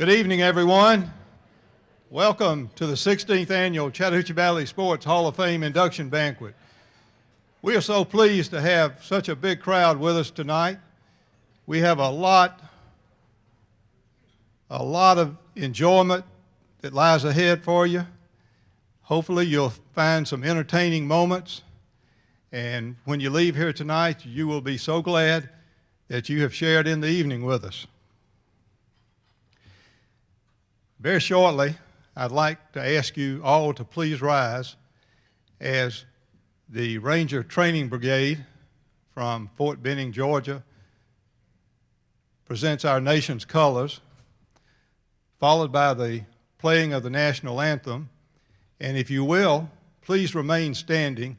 Good evening, everyone. Welcome to the 16th Annual Chattahoochee Valley Sports Hall of Fame Induction Banquet. We are so pleased to have such a big crowd with us tonight. We have a lot of enjoyment that lies ahead for you. Hopefully you'll find some entertaining moments, and when you leave here tonight, you will be so glad that you have shared in the evening with us. Very shortly, I'd like to ask you all to please rise as the Ranger Training Brigade from Fort Benning, Georgia, presents our nation's colors, followed by the playing of the national anthem. And if you will, please remain standing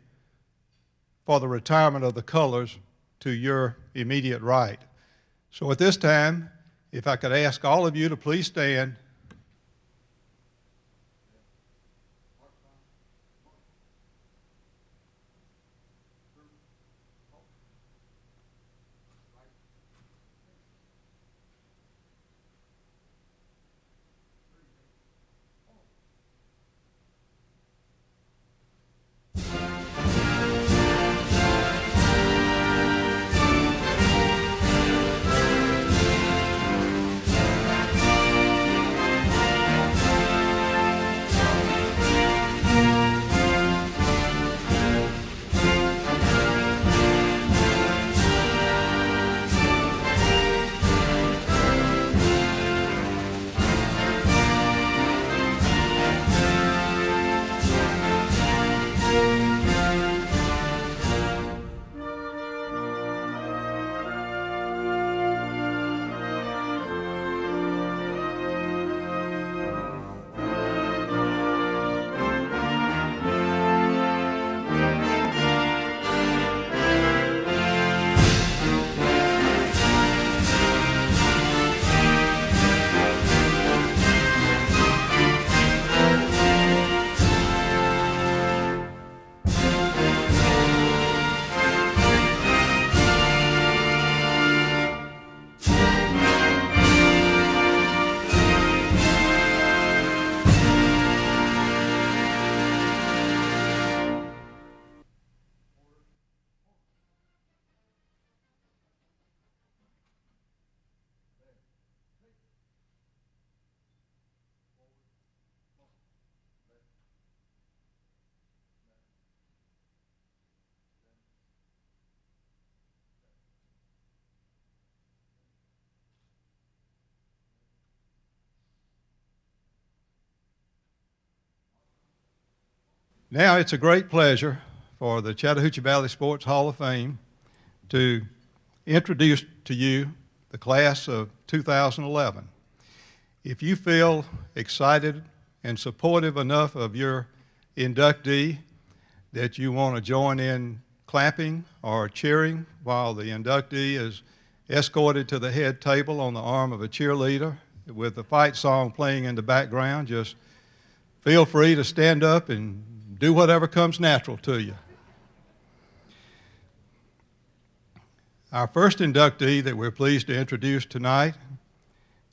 for the retirement of the colors to your immediate right. So at this time, if I could ask all of you to please stand. Now it's a great pleasure for the Chattahoochee Valley Sports Hall of Fame to introduce to you the class of 2011. If you feel excited and supportive enough of your inductee that you want to join in clapping or cheering while the inductee is escorted to the head table on the arm of a cheerleader with the fight song playing in the background, just feel free to stand up and do whatever comes natural to you. Our first inductee that we're pleased to introduce tonight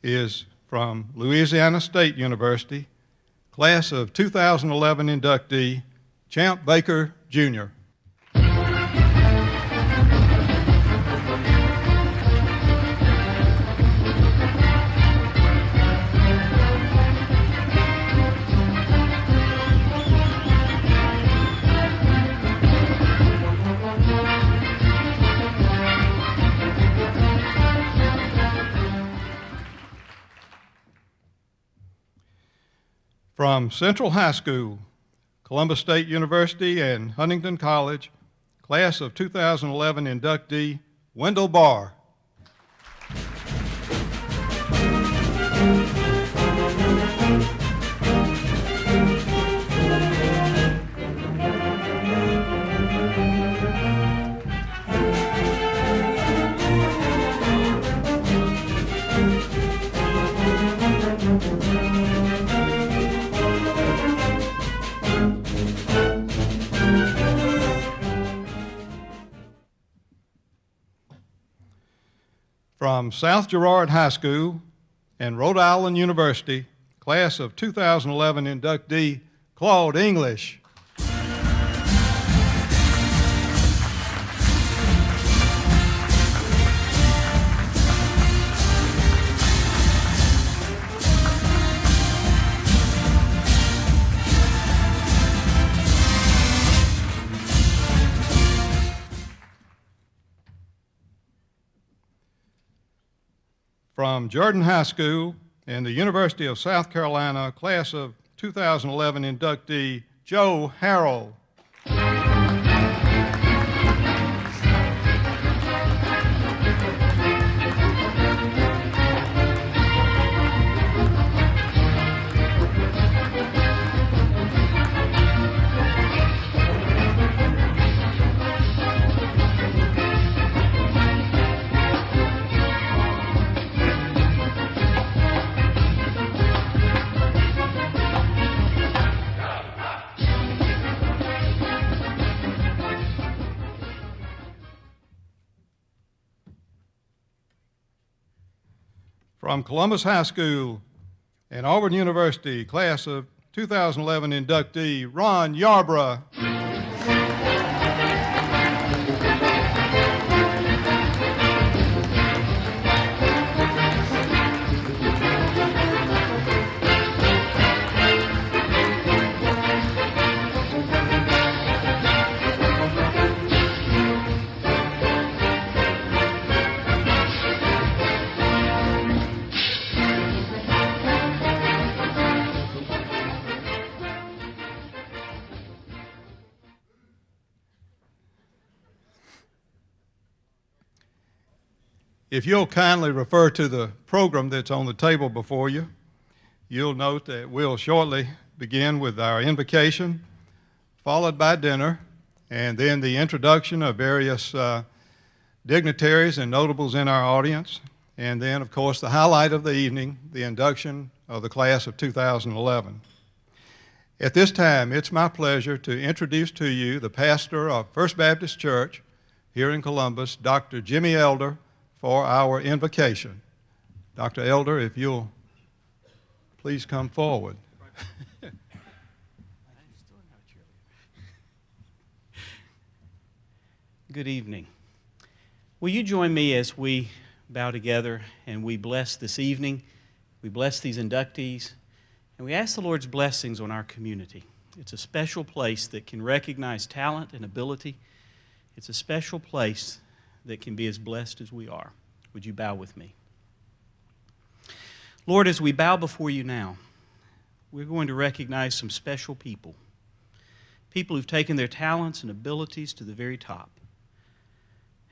is from Louisiana State University, class of 2011 inductee, Champ Baker, Jr. From Central High School, Columbus State University, and Huntington College, class of 2011 inductee, Wendell Barr. From South Girard High School and Rhode Island University, class of 2011 inductee, Claude English. From Jordan High School and the University of South Carolina, class of 2011 inductee, Joe Harrell. From Columbus High School and Auburn University, class of 2011 inductee, Ron Yarbrough. If you'll kindly refer to the program that's on the table before you, you'll note that we'll shortly begin with our invocation, followed by dinner, and then the introduction of various dignitaries and notables in our audience, and then, of course, the highlight of the evening, the induction of the class of 2011. At this time, it's my pleasure to introduce to you the pastor of First Baptist Church here in Columbus, Dr. Jimmy Elder, for our invocation. Dr. Elder, if you'll please come forward. Good evening. Will you join me as we bow together and we bless this evening, we bless these inductees, and we ask the Lord's blessings on our community. It's a special place that can recognize talent and ability. It's a special place that can be as blessed as we are. Would you bow with me? Lord, as we bow before you now, we're going to recognize some special people, people who've taken their talents and abilities to the very top.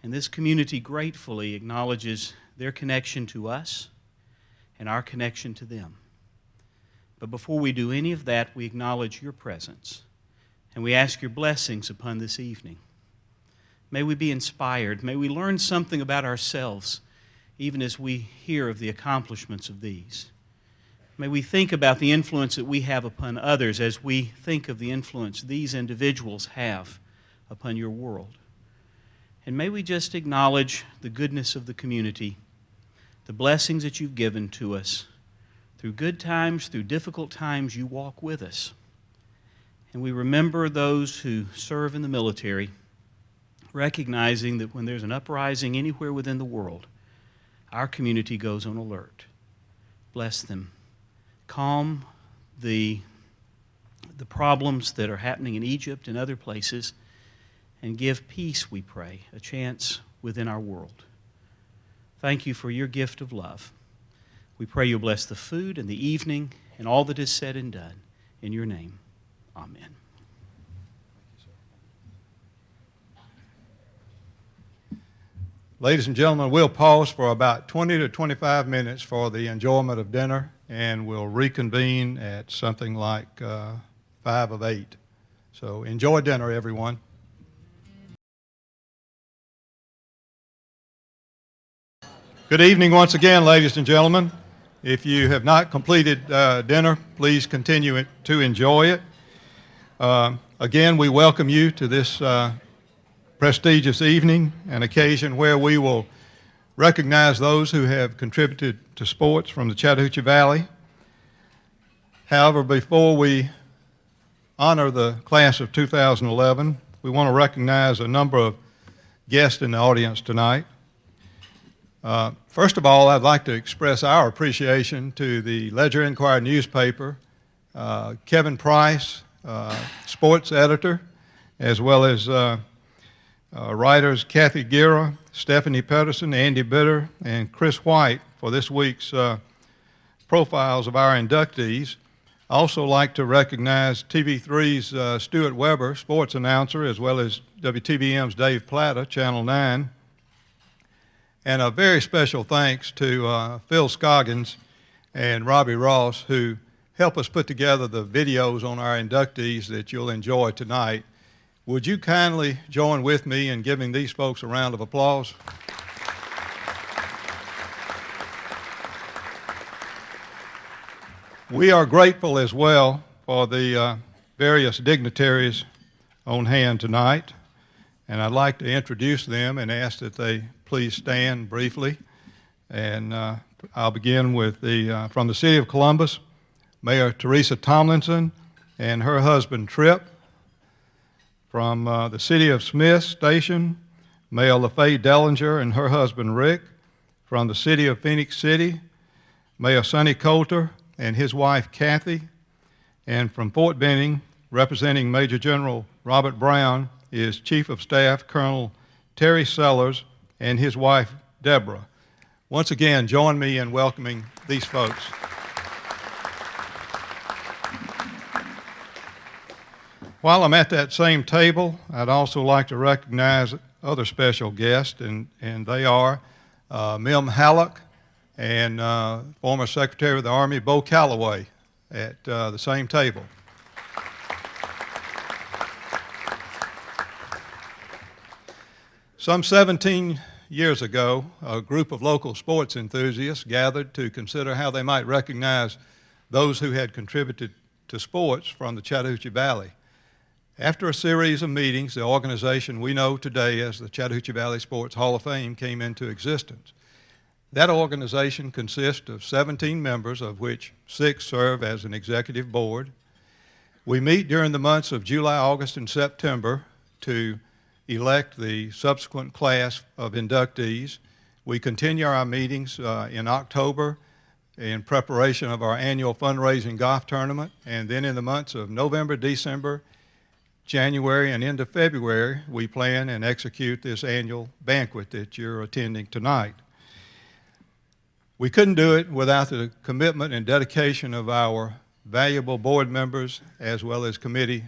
And this community gratefully acknowledges their connection to us and our connection to them. But before we do any of that, we acknowledge your presence, and we ask your blessings upon this evening. May we be inspired. May we learn something about ourselves, even as we hear of the accomplishments of these. May we think about the influence that we have upon others as we think of the influence these individuals have upon your world. And may we just acknowledge the goodness of the community, the blessings that you've given to us. Through good times, through difficult times, you walk with us. And we remember those who serve in the military, recognizing that when there's an uprising anywhere within the world, our community goes on alert. Bless them. Calm the problems that are happening in Egypt and other places, and give peace, we pray, a chance within our world. Thank you for your gift of love. We pray you'll bless the food and the evening and all that is said and done. In your name, amen. Ladies and gentlemen, we'll pause for about 20 to 25 minutes for the enjoyment of dinner, and we'll reconvene at something like 5 of 8. So enjoy dinner, everyone. Good evening once again, ladies and gentlemen. If you have not completed dinner, please continue to enjoy it. Again, we welcome you to this prestigious evening, an occasion where we will recognize those who have contributed to sports from the Chattahoochee Valley. However, before we honor the class of 2011, we want to recognize a number of guests in the audience tonight. First of all, I'd like to express our appreciation to the Ledger-Enquirer newspaper, Kevin Price, sports editor, as well as writers Kathy Guerra, Stephanie Pedersen, Andy Bitter, and Chris White for this week's profiles of our inductees. I also like to recognize TV3's Stuart Weber, sports announcer, as well as WTVM's Dave Plata, Channel 9. And a very special thanks to Phil Scoggins and Robbie Ross, who help us put together the videos on our inductees that you'll enjoy tonight. Would you kindly join with me in giving these folks a round of applause? We are grateful as well for the various dignitaries on hand tonight, and I'd like to introduce them and ask that they please stand briefly. And I'll begin with from the City of Columbus, Mayor Teresa Tomlinson and her husband Tripp. From the City of Smith Station, Mayor LaFay Dellinger and her husband Rick. From the City of Phoenix City, Mayor Sonny Coulter and his wife Kathy. And from Fort Benning, representing Major General Robert Brown, is Chief of Staff Colonel Terry Sellers and his wife Deborah. Once again, join me in welcoming these folks. While I'm at that same table, I'd also like to recognize other special guests, and they are Mim Halleck and former Secretary of the Army Bo Calloway at the same table. Some 17 years ago, a group of local sports enthusiasts gathered to consider how they might recognize those who had contributed to sports from the Chattahoochee Valley. After a series of meetings, the organization we know today as the Chattahoochee Valley Sports Hall of Fame came into existence. That organization consists of 17 members, of which 6 serve as an executive board. We meet during the months of July, August, and September to elect the subsequent class of inductees. We continue our meetings in October in preparation of our annual fundraising golf tournament, and then in the months of November, December, January, and into February, we plan and execute this annual banquet that you're attending tonight. We couldn't do it without the commitment and dedication of our valuable board members as well as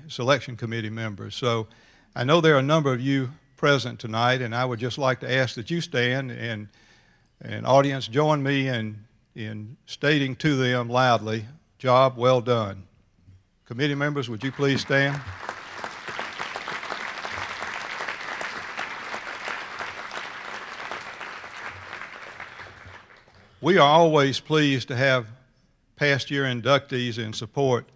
selection committee members. So I know there are a number of you present tonight, and I would just like to ask that you stand and audience join me in stating to them loudly, job well done. Committee members, would you please stand? We are always pleased to have past year inductees in support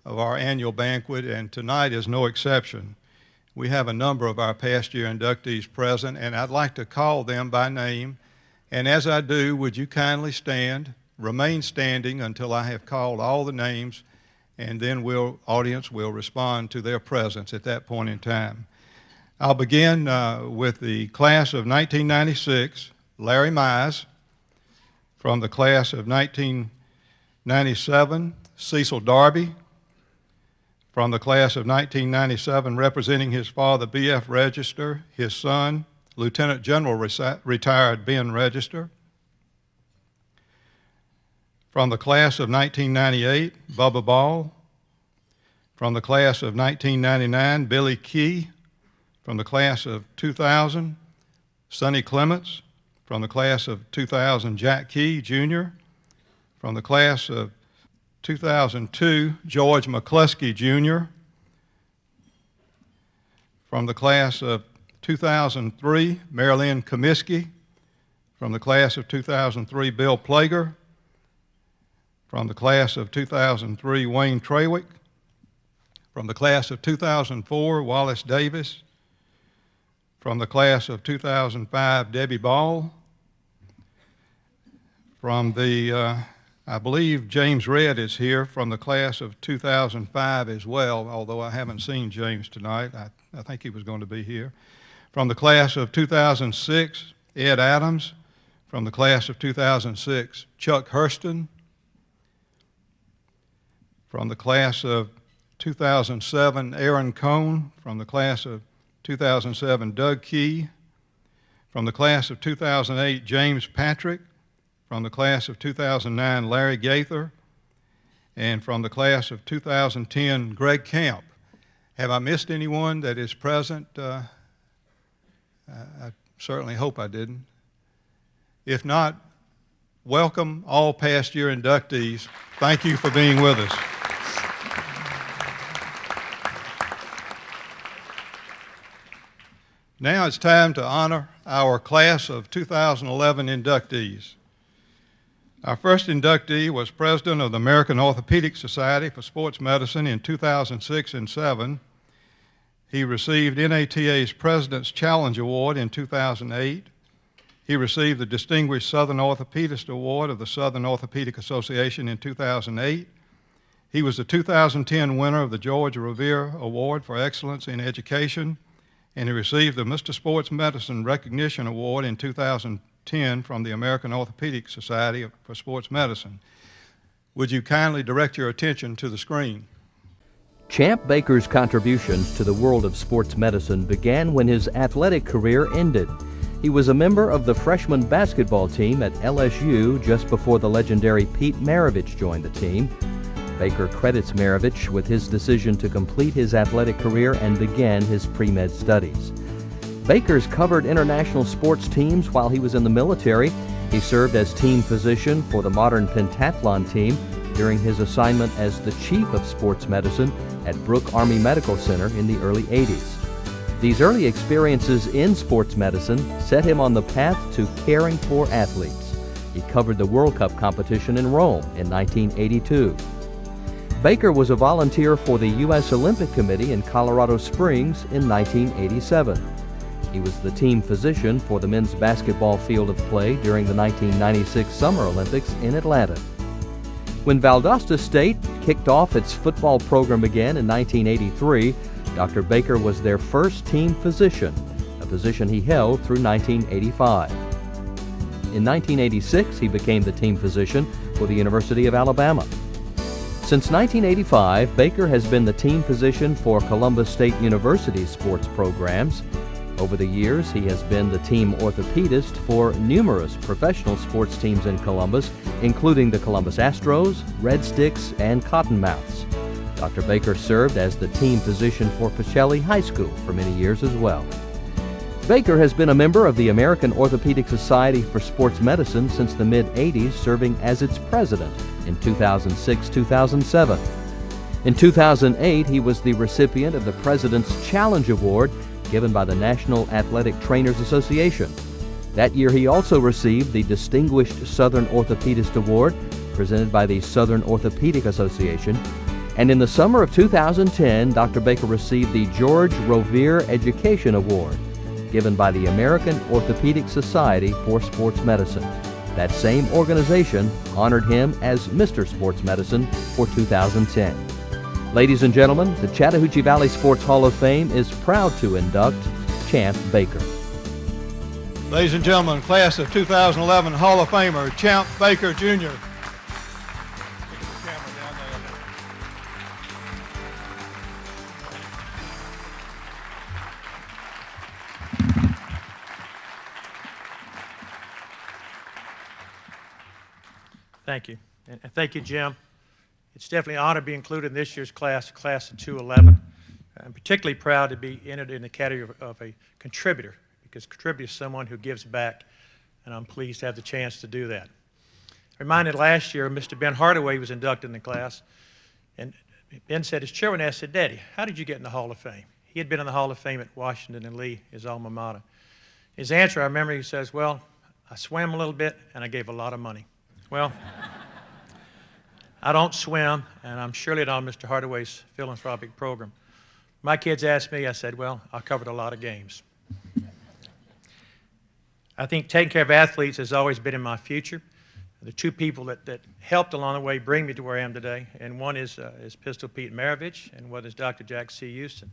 of our annual banquet, and tonight is no exception. We have a number of our past year inductees present, and I'd like to call them by name. And as I do, would you kindly remain standing until I have called all the names, and then audience will respond to their presence at that point in time. I'll begin with the class of 1996, Larry Mize. From the class of 1997, Cecil Darby. From the class of 1997, representing his father, B.F. Register, his son, Lieutenant General retired Ben Register. From the class of 1998, Bubba Ball. From the class of 1999, Billy Key. From the class of 2000, Sonny Clements. From the class of 2000, Jack Key, Jr. From the class of 2002, George McCluskey, Jr. From the class of 2003, Marilyn Comiskey. From the class of 2003, Bill Plager. From the class of 2003, Wayne Trawick. From the class of 2004, Wallace Davis. From the class of 2005, Debbie Ball. From the, I believe James Redd is here from the class of 2005 as well, although I haven't seen James tonight. I think he was going to be here. From the class of 2006, Ed Adams. From the class of 2006, Chuck Hurston. From the class of 2007, Aaron Cohn. From the class of 2007, Doug Key. From the class of 2008, James Patrick. From the class of 2009, Larry Gaither. And from the class of 2010, Greg Camp. Have I missed anyone that is present? I certainly hope I didn't. If not, welcome all past year inductees. Thank you for being with us. Now it's time to honor our class of 2011 inductees. Our first inductee was president of the American Orthopedic Society for Sports Medicine in 2006 and 2007. He received NATA's President's Challenge Award in 2008. He received the Distinguished Southern Orthopedist Award of the Southern Orthopedic Association in 2008. He was the 2010 winner of the George Revere Award for Excellence in Education, and he received the Mr. Sports Medicine Recognition Award in 2010 from the American Orthopedic Society for Sports Medicine. Would you kindly direct your attention to the screen? Champ Baker's contributions to the world of sports medicine began when his athletic career ended. He was a member of the freshman basketball team at LSU just before the legendary Pete Maravich joined the team. Baker credits Maravich with his decision to complete his athletic career and begin his pre-med studies. Baker's covered international sports teams while he was in the military. He served as team physician for the modern pentathlon team during his assignment as the chief of sports medicine at Brooke Army Medical Center in the early 80s. These early experiences in sports medicine set him on the path to caring for athletes. He covered the World Cup competition in Rome in 1982. Baker was a volunteer for the U.S. Olympic Committee in Colorado Springs in 1987. He was the team physician for the men's basketball field of play during the 1996 Summer Olympics in Atlanta. When Valdosta State kicked off its football program again in 1983, Dr. Baker was their first team physician, a position he held through 1985. In 1986, he became the team physician for the University of Alabama. Since 1985, Baker has been the team physician for Columbus State University's sports programs. Over the years, he has been the team orthopedist for numerous professional sports teams in Columbus, including the Columbus Astros, Red Sticks, and Cottonmouths. Dr. Baker served as the team physician for Pacelli High School for many years as well. Baker has been a member of the American Orthopedic Society for Sports Medicine since the mid-'80s, serving as its president in 2006-2007. In 2008, he was the recipient of the President's Challenge Award given by the National Athletic Trainers Association. That year, he also received the Distinguished Southern Orthopedist Award presented by the Southern Orthopedic Association. And in the summer of 2010, Dr. Baker received the George Revere Education Award, given by the American Orthopedic Society for Sports Medicine. That same organization honored him as Mr. Sports Medicine for 2010. Ladies and gentlemen, the Chattahoochee Valley Sports Hall of Fame is proud to induct Champ Baker. Ladies and gentlemen, class of 2011 Hall of Famer, Champ Baker, Jr. Thank you. And thank you, Jim. It's definitely an honor to be included in this year's class, class of 2011. I'm particularly proud to be entered in the category of a contributor, because contributor is someone who gives back, and I'm pleased to have the chance to do that. Reminded last year, Mr. Ben Hardaway was inducted in the class, and Ben said, his chairman asked, said, "Daddy, how did you get in the Hall of Fame?" He had been in the Hall of Fame at Washington and Lee, his alma mater. His answer, I remember, he says, "Well, I swam a little bit, and I gave a lot of money." Well, I don't swim, and I'm surely not on Mr. Hardaway's philanthropic program. My kids asked me, I said, well, I covered a lot of games. I think taking care of athletes has always been in my future. The two people that helped along the way bring me to where I am today, and one is Pistol Pete Maravich, and one is Dr. Jack C. Houston.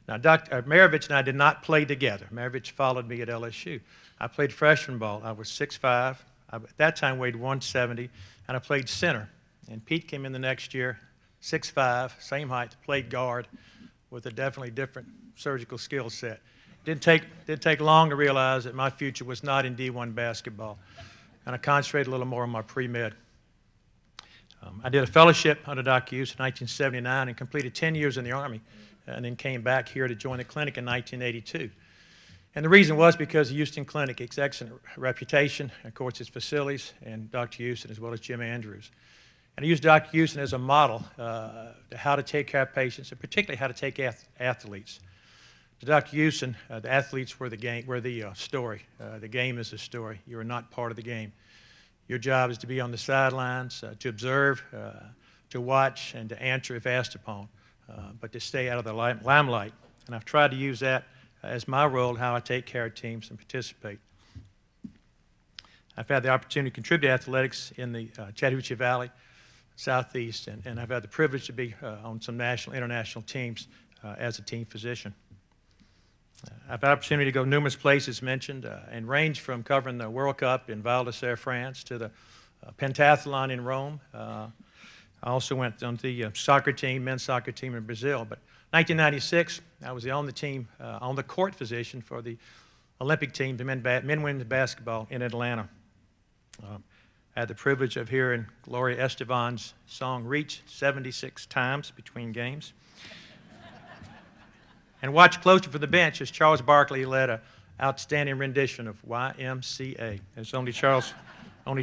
Now, Dr. Maravich and I did not play together. Maravich followed me at LSU. I played freshman ball. I was 6'5". At that time weighed 170, and I played center. And Pete came in the next year, 6'5", same height, played guard with a definitely different surgical skill set. Didn't take long to realize that my future was not in D1 basketball, and I concentrated a little more on my pre-med. I did a fellowship under Dr. Hughes in 1979 and completed 10 years in the Army, and then came back here to join the clinic in 1982. And the reason was because the Houston Clinic, its excellent reputation, of course its facilities, and Dr. Houston as well as Jim Andrews. And I used Dr. Houston as a model to how to take care of patients, and particularly how to take athletes. To Dr. Houston, the athletes were the story. The game is the story. You are not part of the game. Your job is to be on the sidelines, to observe, to watch, and to answer if asked upon, but to stay out of the limelight. And I've tried to use that as my role, how I take care of teams and participate. I've had the opportunity to contribute to athletics in the Chattahoochee Valley, Southeast, and I've had the privilege to be on some national, international teams as a team physician. I've had the opportunity to go numerous places mentioned and range from covering the World Cup in Val d'Isère, France, to the pentathlon in Rome. I also went on the soccer team, men's soccer team in Brazil. But 1996, I was on the team, on the court physician for the Olympic team, the men-women's basketball in Atlanta. I had the privilege of hearing Gloria Estefan's song Reach 76 times between games. And watched closely from the bench as Charles Barkley led an outstanding rendition of YMCA, as only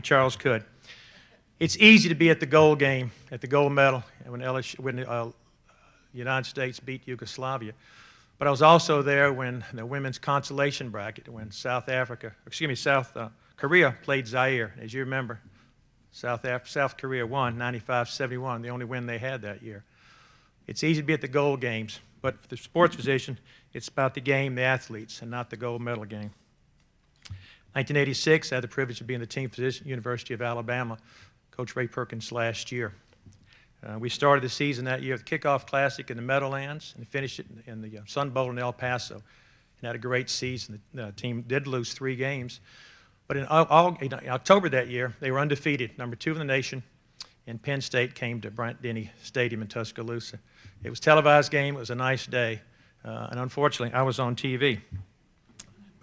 Charles could. It's easy to be at the gold game, at the gold medal, when the United States beat Yugoslavia. But I was also there when the women's consolation bracket, when South Korea played Zaire. As you remember, South Korea won 95-71, the only win they had that year. It's easy to be at the gold games, but for the sports physician, it's about the game, the athletes, and not the gold medal game. 1986, I had the privilege of being the team physician at the University of Alabama, Coach Ray Perkins last year. We started the season that year with the Kickoff Classic in the Meadowlands and finished it in the Sun Bowl in El Paso, and had a great season. The team did lose 3 games, but in October that year, they were undefeated, number 2 in the nation, and Penn State came to Bryant-Denny Stadium in Tuscaloosa. It was a televised game. It was a nice day, and unfortunately, I was on TV.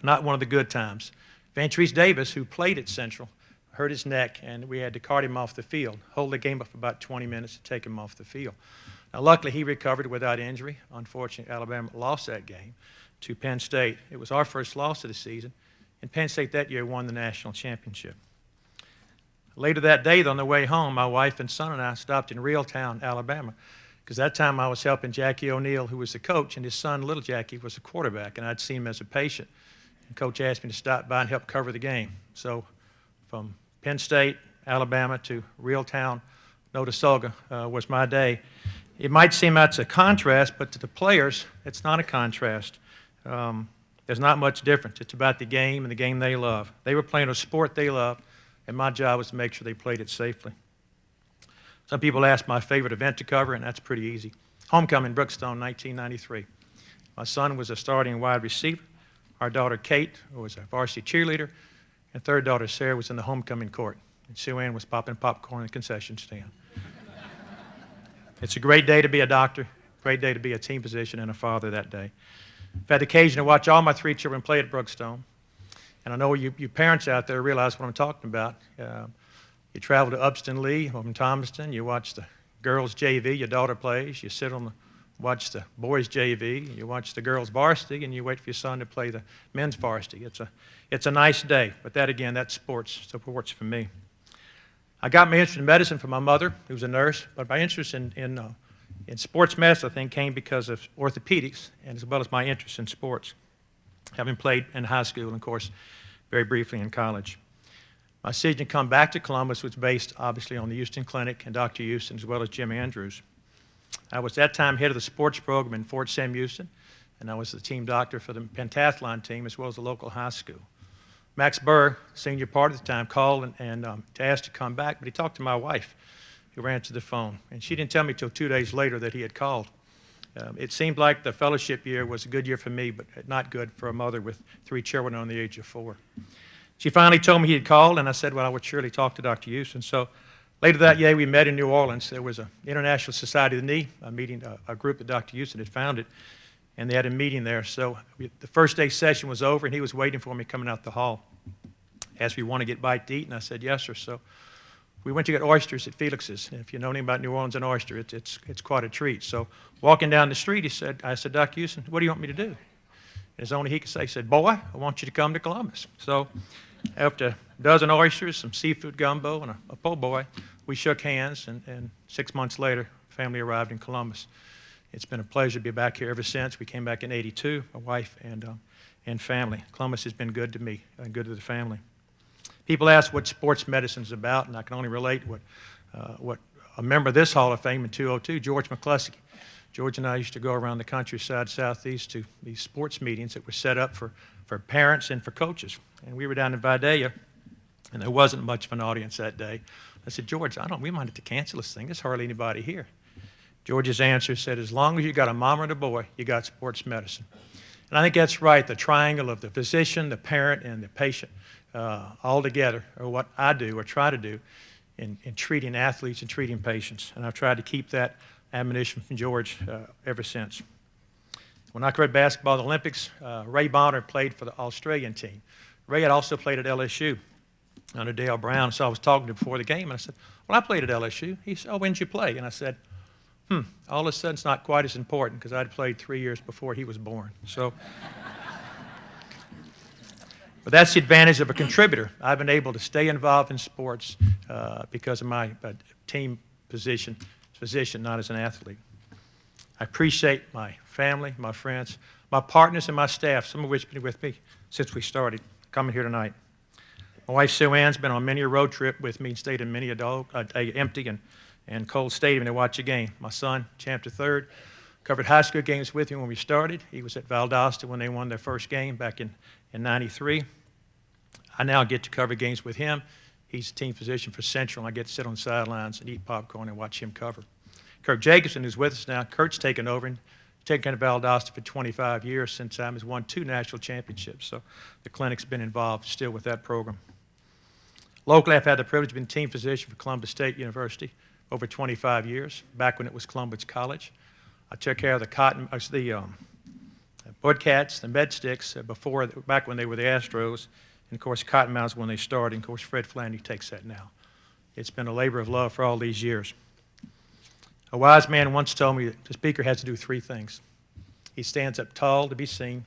Not one of the good times. Vantrese Davis, who played at Central, hurt his neck, and we had to cart him off the field, hold the game up for about 20 minutes to take him off the field. Now, luckily, he recovered without injury. Unfortunately, Alabama lost that game to Penn State. It was our first loss of the season, and Penn State that year won the national championship. Later that day, on the way home, my wife and son and I stopped in Reeltown, Alabama, because that time I was helping Jackie O'Neal, who was the coach, and his son, little Jackie, was the quarterback, and I'd seen him as a patient. And Coach asked me to stop by and help cover the game. So from Penn State, Alabama, to Reeltown, Notasulga was my day. It might seem that's a contrast, but to the players, it's not a contrast. There's not much difference. It's about the game and the game they love. They were playing a sport they love, and my job was to make sure they played it safely. Some people ask my favorite event to cover, and that's pretty easy. Homecoming, Brookstone, 1993. My son was a starting wide receiver. Our daughter, Kate, was a varsity cheerleader. And third daughter, Sarah, was in the homecoming court. And Sue Ann was popping popcorn in the concession stand. It's a great day to be a doctor, great day to be a team physician and a father that day. I've had the occasion to watch all my 3 children play at Brookstone. And I know you parents out there realize what I'm talking about. You travel to Upston Lee, from Thomaston, you watch the girls' JV, your daughter plays, you sit watch the boys' JV, you watch the girls' varsity, and you wait for your son to play the men's varsity. It's a nice day, but that, again, that's sports for me. I got my interest in medicine from my mother, who was a nurse, but my interest in sports medicine, I think, came because of orthopedics, and as well as my interest in sports, having played in high school and, of course, very briefly in college. My decision to come back to Columbus was based, obviously, on the Houston Clinic and Dr. Houston, as well as Jim Andrews. I was at that time head of the sports program in Fort Sam Houston, and I was the team doctor for the pentathlon team as well as the local high school. Max Burr, senior part at the time, called and to ask to come back, but he talked to my wife, who answered the phone, and she didn't tell me till 2 days later that he had called. It seemed like the fellowship year was a good year for me, but not good for a mother with 3 children under the age of 4. She finally told me he had called, and I said, well, I would surely talk to Dr. Houston. So later that year, we met in New Orleans. There was an International Society of the Knee, a meeting, a group that Dr. Houston had founded, and they had a meeting there. So the first day session was over, and he was waiting for me coming out the hall. Asked me, want to get a bite to eat, and I said, yes, sir. So we went to get oysters at Felix's. And if you know anything about New Orleans and oyster, it's quite a treat. So walking down the street, I said, Dr. Houston, what do you want me to do? And as only he could say, he said, boy, I want you to come to Columbus. So after a dozen oysters, some seafood gumbo, and a po' boy, we shook hands, and 6 months later, family arrived in Columbus. It's been a pleasure to be back here ever since. We came back in '82, my wife and family. Columbus has been good to me and good to the family. People ask what sports medicine is about, and I can only relate what a member of this Hall of Fame in 2002, George McCluskey. George and I used to go around the countryside southeast to these sports meetings that were set up for parents and for coaches. And we were down in Vidalia, and there wasn't much of an audience that day. I said, George, we might have to cancel this thing. There's hardly anybody here. George's answer said, as long as you got a mom and a boy, you got sports medicine. And I think that's right, the triangle of the physician, the parent, and the patient. All together are what I do or try to do in treating athletes and treating patients. And I've tried to keep that admonition from George ever since. When I covered basketball at the Olympics, Ray Bonner played for the Australian team. Ray had also played at LSU under Dale Brown, so I was talking to him before the game, and I said, well, I played at LSU. He said, oh, when did you play? And I said, all of a sudden it's not quite as important because I'd played 3 years before he was born. So. But that's the advantage of a contributor. I've been able to stay involved in sports because of my team position, not as an athlete. I appreciate my family, my friends, my partners, and my staff, some of which have been with me since we started coming here tonight. My wife, Sue Ann's been on many a road trip with me and stayed in many a empty and cold stadium to watch a game. My son, Champ III, covered high school games with me when we started. He was at Valdosta when they won their first game back in '93. I now get to cover games with him. He's a team physician for Central, and I get to sit on the sidelines and eat popcorn and watch him cover. Kurt Jacobson, who's with us now, Kurt's taken over and taken care of Valdosta for 25 years since time. He's won 2 national championships, so the clinic's been involved still with that program. Locally, I've had the privilege of being team physician for Columbus State University over 25 years, back when it was Columbus College. I took care of the Budcats, the Med Sticks, back when they were the Astros. And, of course, Cottonmouth's when they started. And, of course, Fred Flannery takes that now. It's been a labor of love for all these years. A wise man once told me that the speaker has to do 3 things. He stands up tall to be seen,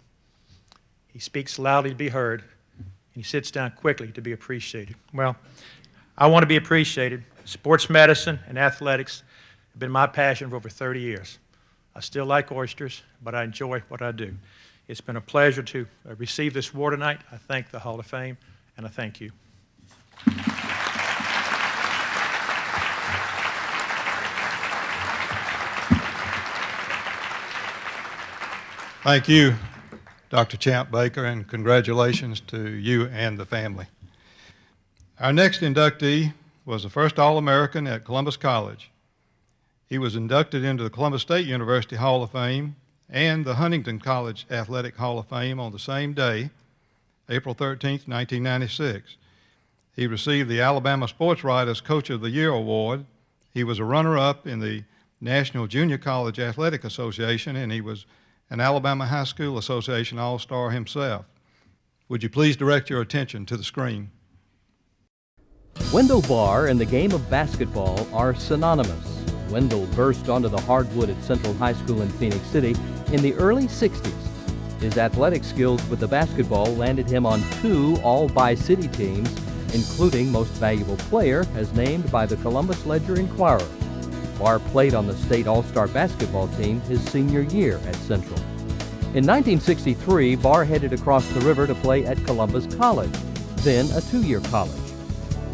he speaks loudly to be heard, and he sits down quickly to be appreciated. Well, I want to be appreciated. Sports medicine and athletics have been my passion for over 30 years. I still like oysters, but I enjoy what I do. It's been a pleasure to receive this award tonight. I thank the Hall of Fame, and I thank you. Thank you, Dr. Champ Baker, and congratulations to you and the family. Our next inductee was the first All-American at Columbus College. He was inducted into the Columbus State University Hall of Fame and the Huntington College Athletic Hall of Fame on the same day, April 13, 1996. He received the Alabama Sports Writers Coach of the Year Award. He was a runner-up in the National Junior College Athletic Association, and he was an Alabama High School Association All-Star himself. Would you please direct your attention to the screen? Wendell Barr and the game of basketball are synonymous. Wendell burst onto the hardwood at Central High School in Phoenix City in the early 60s. His athletic skills with the basketball landed him on 2 All-Bi-City teams, including Most Valuable Player as named by the Columbus Ledger-Inquirer. Barr played on the state All-Star basketball team his senior year at Central. In 1963, Barr headed across the river to play at Columbus College, then a 2-year college.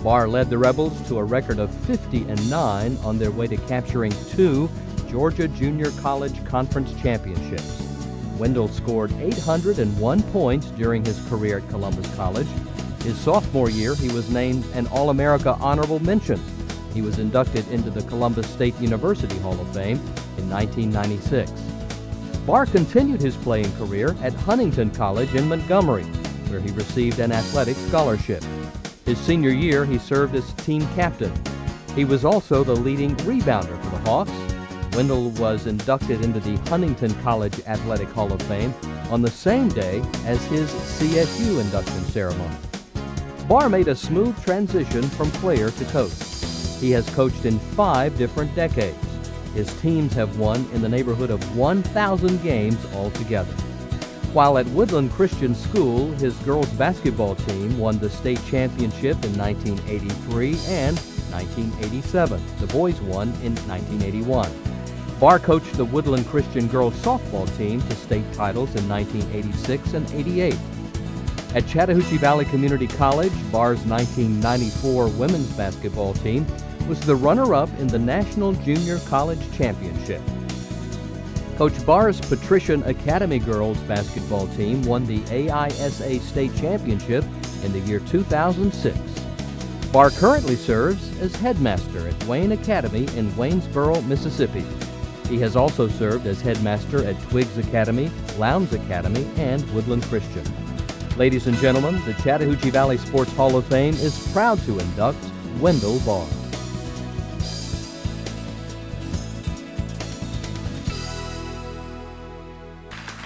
Barr led the Rebels to a record of 50-9 on their way to capturing 2 Georgia Junior College Conference championships. Wendell scored 801 points during his career at Columbus College. His sophomore year, he was named an All-America Honorable Mention. He was inducted into the Columbus State University Hall of Fame in 1996. Barr continued his playing career at Huntington College in Montgomery, where he received an athletic scholarship. His senior year, he served as team captain. He was also the leading rebounder for the Hawks. Wendell was inducted into the Huntington College Athletic Hall of Fame on the same day as his CSU induction ceremony. Barr made a smooth transition from player to coach. He has coached in 5 different decades. His teams have won in the neighborhood of 1,000 games altogether. While at Woodland Christian School, his girls' basketball team won the state championship in 1983 and 1987. The boys won in 1981. Barr coached the Woodland Christian girls' softball team to state titles in 1986 and 88. At Chattahoochee Valley Community College, Barr's 1994 women's basketball team was the runner-up in the National Junior College Championship. Coach Barr's Patrician Academy girls basketball team won the AISA State Championship in the year 2006. Barr currently serves as headmaster at Wayne Academy in Waynesboro, Mississippi. He has also served as headmaster at Twiggs Academy, Lowndes Academy, and Woodland Christian. Ladies and gentlemen, the Chattahoochee Valley Sports Hall of Fame is proud to induct Wendell Barr.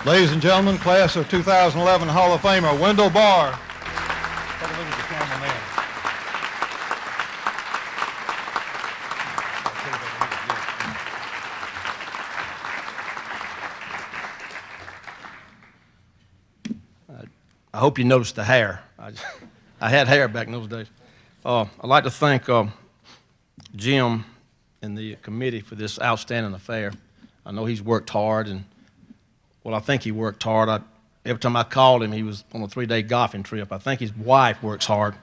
Ladies and gentlemen, class of 2011 Hall of Famer Wendell Barr. Take a look at the camera man. I hope you noticed the hair. I had hair back in those days. I'd like to thank Jim and the committee for this outstanding affair. I know he's worked hard, and well, I think he worked hard. Every time I called him, he was on a 3-day golfing trip. I think his wife works hard,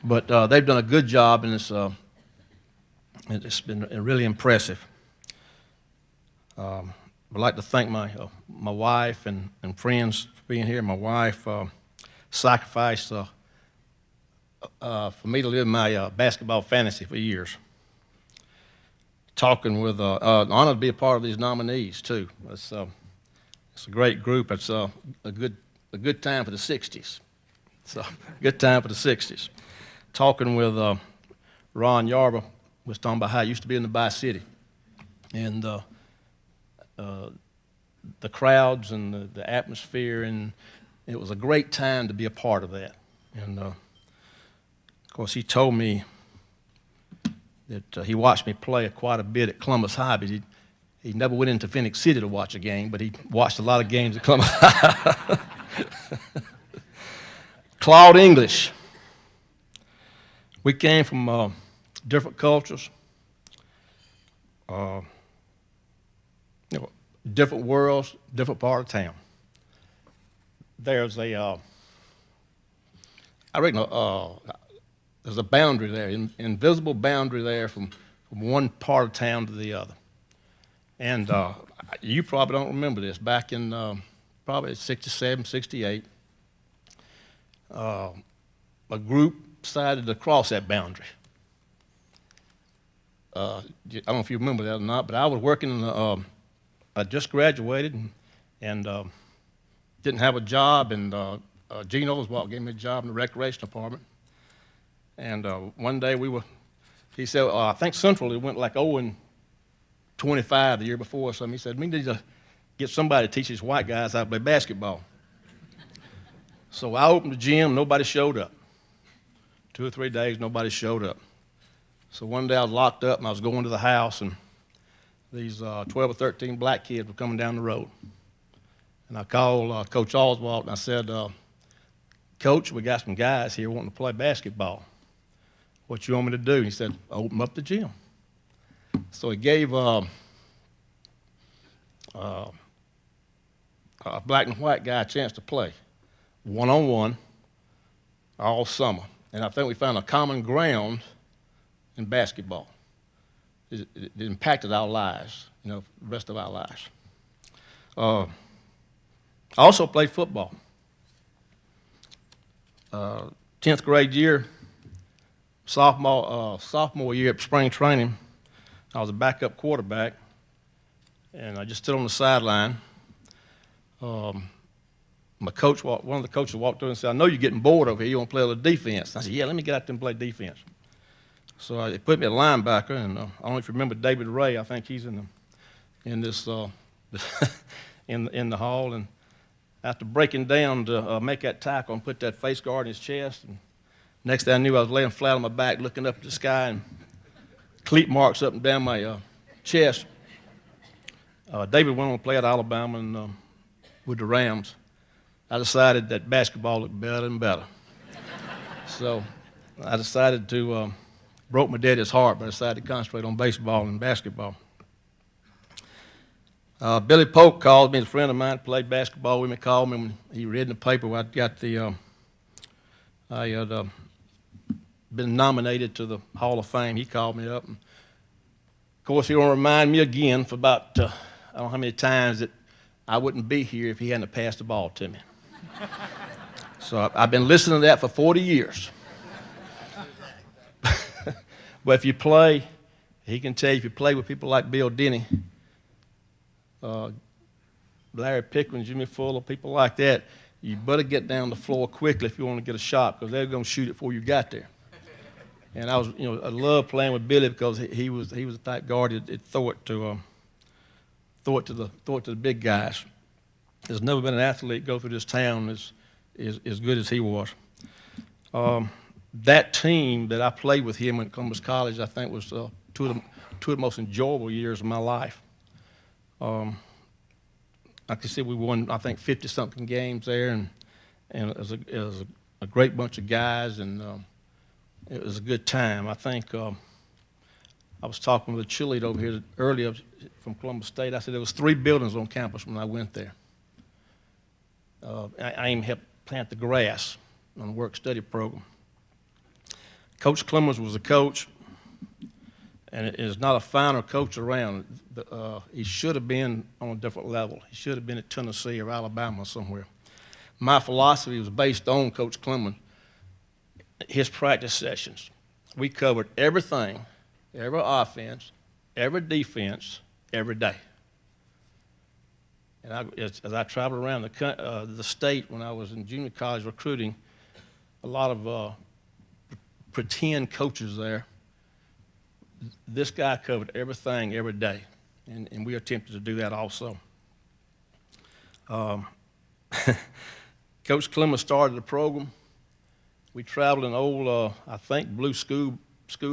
but they've done a good job, and it's been really impressive. I'd like to thank my wife and friends for being here. My wife sacrificed for me to live my basketball fantasy for years. Talking with, honored to be a part of these nominees too. It's a great group. It's a good time for the '60s. So good time for the '60s. Talking with Ron Yarbrough, was talking about how it used to be in the Bi-City, and the crowds and the atmosphere, and it was a great time to be a part of that. And of course, he told me that he watched me play quite a bit at Columbus High, but he never went into Phoenix City to watch a game, but he watched a lot of games at Columbus High. Claude English. We came from different cultures, different worlds, different part of town. There's I reckon there's a boundary there, invisible boundary there from one part of town to the other. And you probably don't remember this. Back in probably 67, 68, a group decided to cross that boundary. I don't know if you remember that or not, but I was working in I just graduated and didn't have a job, and Gene Oswald gave me a job in the recreation department. And one day he said, I think Central went like 0-25 the year before or something. He said, we need to get somebody to teach these white guys how to play basketball. So I opened the gym, nobody showed up. 2 or 3 days, nobody showed up. So one day I was locked up and I was going to the house, and these 12 or 13 black kids were coming down the road. And I called Coach Oswald and I said, Coach, we got some guys here wanting to play basketball. What you want me to do? He said, open up the gym. So he gave a black and white guy a chance to play one-on-one all summer. And I think we found a common ground in basketball. It impacted our lives, the rest of our lives. I also played football. 10th grade year, sophomore year at spring training, I was a backup quarterback, and I just stood on the sideline. My coach, one of the coaches walked through and said, "I know you're getting bored over here. You want to play a little defense?" I said, "Yeah, let me get out there and play defense." So they put me at linebacker, and I don't know if you remember David Ray. I think he's in this in the hall. And after breaking down to make that tackle and put that face guard in his chest, and next thing I knew, I was laying flat on my back, looking up at the sky, and cleat marks up and down my chest. David went on to play at Alabama and with the Rams. I decided that basketball looked better and better. So I decided to, broke my daddy's heart, but I decided to concentrate on baseball and basketball. Billy Polk called me, a friend of mine, played basketball with me, called me when he read in the paper where I had been nominated to the Hall of Fame. He called me up. And of course, he will remind me again for about, I don't know how many times that I wouldn't be here if he hadn't passed the ball to me. So I've been listening to that for 40 years. But if you play, he can tell you, if you play with people like Bill Denny, Larry Pickering, Jimmy Fuller, people like that, you better get down the floor quickly if you want to get a shot, because they're going to shoot it before you got there. And I love playing with Billy because he was the type guard that throw it to the big guys. There's never been an athlete go through this town as good as he was. That team that I played with him at Columbus College, I think, was two of the most enjoyable years of my life. Like I said, we won, I think, 50-something games there, and it was a great bunch of guys, and it was a good time. I think I was talking with a cheerleader over here earlier from Columbus State. I said there was 3 buildings on campus when I went there. I even helped plant the grass on the work-study program. Coach Clemens was a coach, and it is not a finer coach around. He should have been on a different level. He should have been at Tennessee or Alabama somewhere. My philosophy was based on Coach Clemens, his practice sessions. We covered everything, every offense, every defense, every day. And as I traveled around the state when I was in junior college recruiting, a lot of pretend coaches there. This guy covered everything every day, and we attempted to do that also. Coach Clemens started the program. We traveled in an old, I think, blue school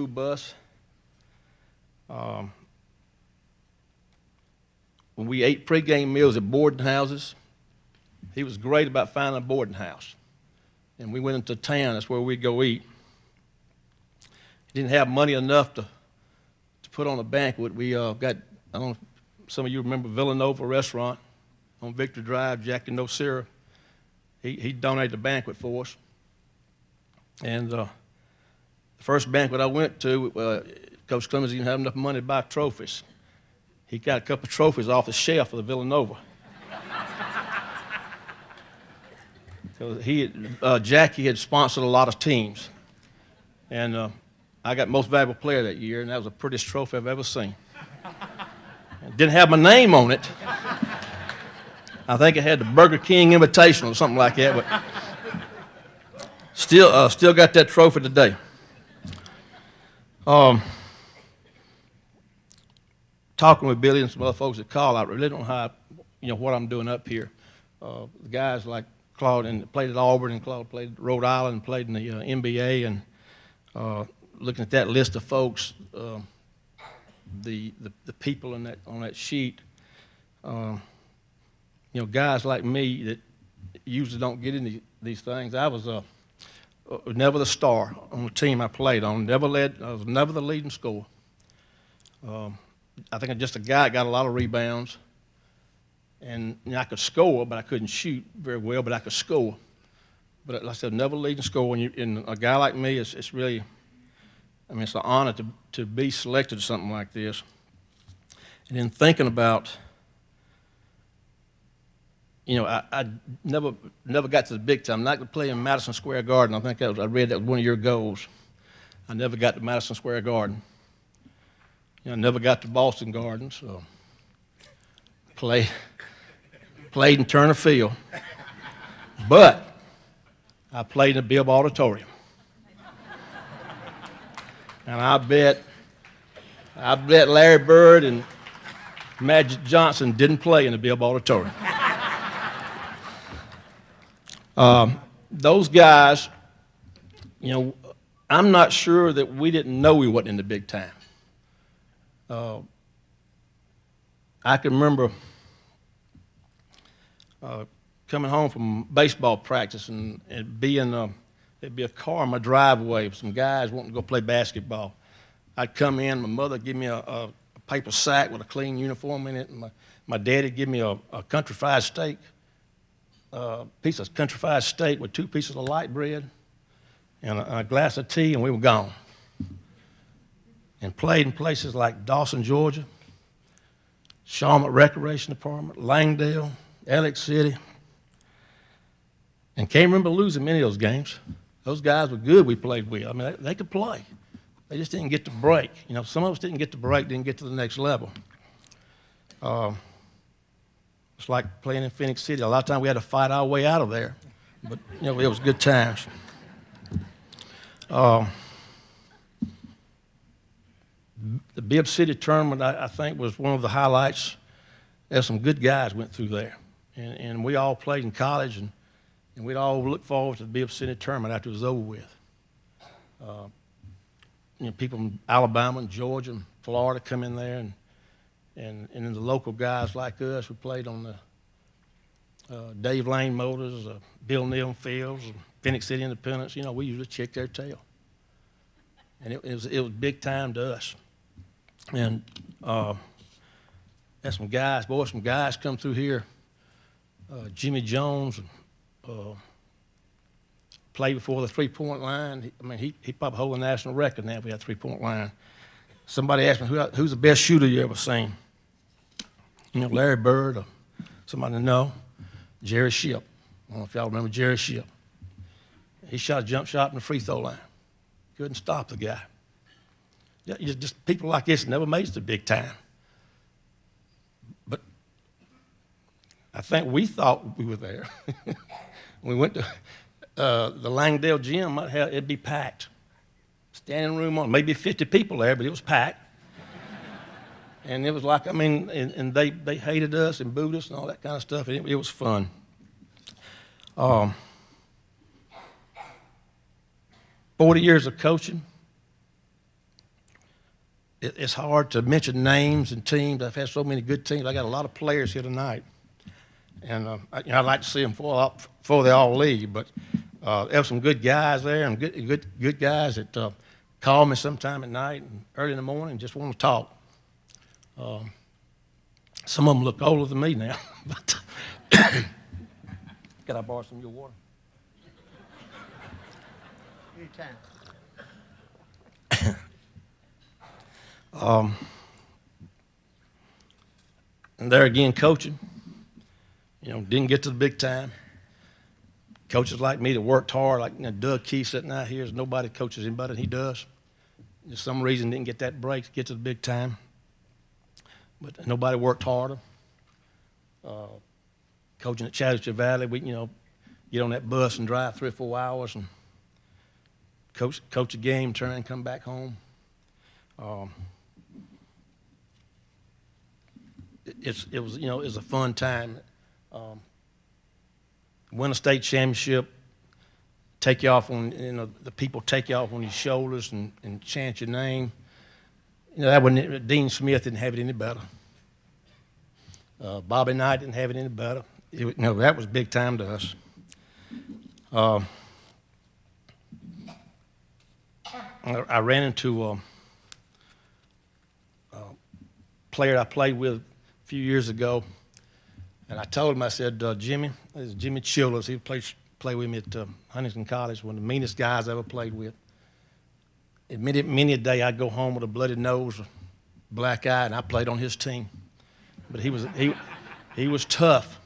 bus. When we ate pregame meals at boarding houses, he was great about finding a boarding house. And we went into town, that's where we'd go eat. He didn't have money enough to put on a banquet. We got, I don't know if some of you remember Villanova Restaurant on Victor Drive, Jack and No Syrup. He donated the banquet for us. And the first banquet I went to, Coach Clemens didn't have enough money to buy trophies. He got a couple of trophies off the shelf of the Villanova. So Jackie had sponsored a lot of teams. And I got most valuable player that year, and that was the prettiest trophy I've ever seen. It didn't have my name on it. I think it had the Burger King Invitational or something like that, but still got that trophy today. Talking with Billy and some other folks that call, I really don't know how, what I'm doing up here. The guys like Claude and played at Auburn, and Claude played at Rhode Island, and played in the NBA, and looking at that list of folks, the people on that sheet, guys like me that usually don't get into these things. I was never the star on the team I played on. I was never the leading scorer. I think I'm just a guy that got a lot of rebounds, and I could score, but I couldn't shoot very well, but I could score. But like I said, never leading scorer. And a guy like me, it's really, it's an honor to be selected to something like this. And then thinking about I never got to the big time. Not to play in Madison Square Garden. I think I read that was one of your goals. I never got to Madison Square Garden. I never got to Boston Garden, so played in Turner Field. But I played in the Bibb Auditorium. And I bet Larry Bird and Magic Johnson didn't play in the Bibb Auditorium. Those guys, I'm not sure that we didn't know we wasn't in the big time. I can remember coming home from baseball practice and there'd be a car in my driveway with some guys wanting to go play basketball. I'd come in, my mother would give me a paper sack with a clean uniform in it, and my dad would give me a country fried steak, piece of country fried steak with 2 pieces of light bread and a glass of tea, and we were gone. And played in places like Dawson, Georgia, Charlotte Recreation Department, Langdale, Alex City, and can't remember losing many of those games. Those guys were good we played with. I mean, they could play. They just didn't get to break. Some of us didn't get to break, didn't get to the next level. It's like playing in Phoenix City. A lot of times we had to fight our way out of there, but it was good times. The Bibb City tournament, I think, was one of the highlights. There's some good guys went through there, and we all played in college, and we'd all look forward to the Bibb City tournament after it was over with. People from Alabama and Georgia and Florida come in there, and then the local guys like us who played on the Dave Lane Motors, Bill Neal Fields, and Phoenix City Independence. We usually check their tail, and it was big time to us. And had some guys come through here. Jimmy Jones played before the three-point line. He probably hold a national record now if we had a three-point line. Somebody asked me, who's the best shooter you ever seen? Larry Bird or somebody know. Jerry Shipp. I don't know if y'all remember Jerry Shipp. He shot a jump shot in the free throw line. Couldn't stop the guy. Just people like this never made it to big time. But I think we thought we were there. We went to the Langdale gym. It'd be packed. Standing room on, maybe 50 people there, but it was packed. And it was like, and they hated us and booed us and all that kind of stuff. And it was fun. 40 years of coaching. It's hard to mention names and teams. I've had so many good teams. I got a lot of players here tonight. And I'd like to see them before they all leave. But there were some good guys there and good guys that call me sometime at night and early in the morning and just want to talk. Some of them look older than me now. But can I borrow some of your water? Anytime. And there again, coaching. Didn't get to the big time. Coaches like me that worked hard, like Doug Key sitting out here, nobody coaches him better than he does. For some reason, didn't get that break to get to the big time. But nobody worked harder. Coaching at Chattahoochee Valley, we get on that bus and drive 3 or 4 hours and coach a game, turn and come back home. It was a fun time. Win a state championship, take you off on, the people take you off on your shoulders and chant your name. That wasn't, Dean Smith didn't have it any better. Bobby Knight didn't have it any better. That was big time to us. I ran into a player I played with a few years ago, and I told him, I said, Jimmy, this is Jimmy Childers. He played with me at Huntington College, one of the meanest guys I ever played with. Many a day I'd go home with a bloody nose, a black eye, and I played on his team. But he was tough.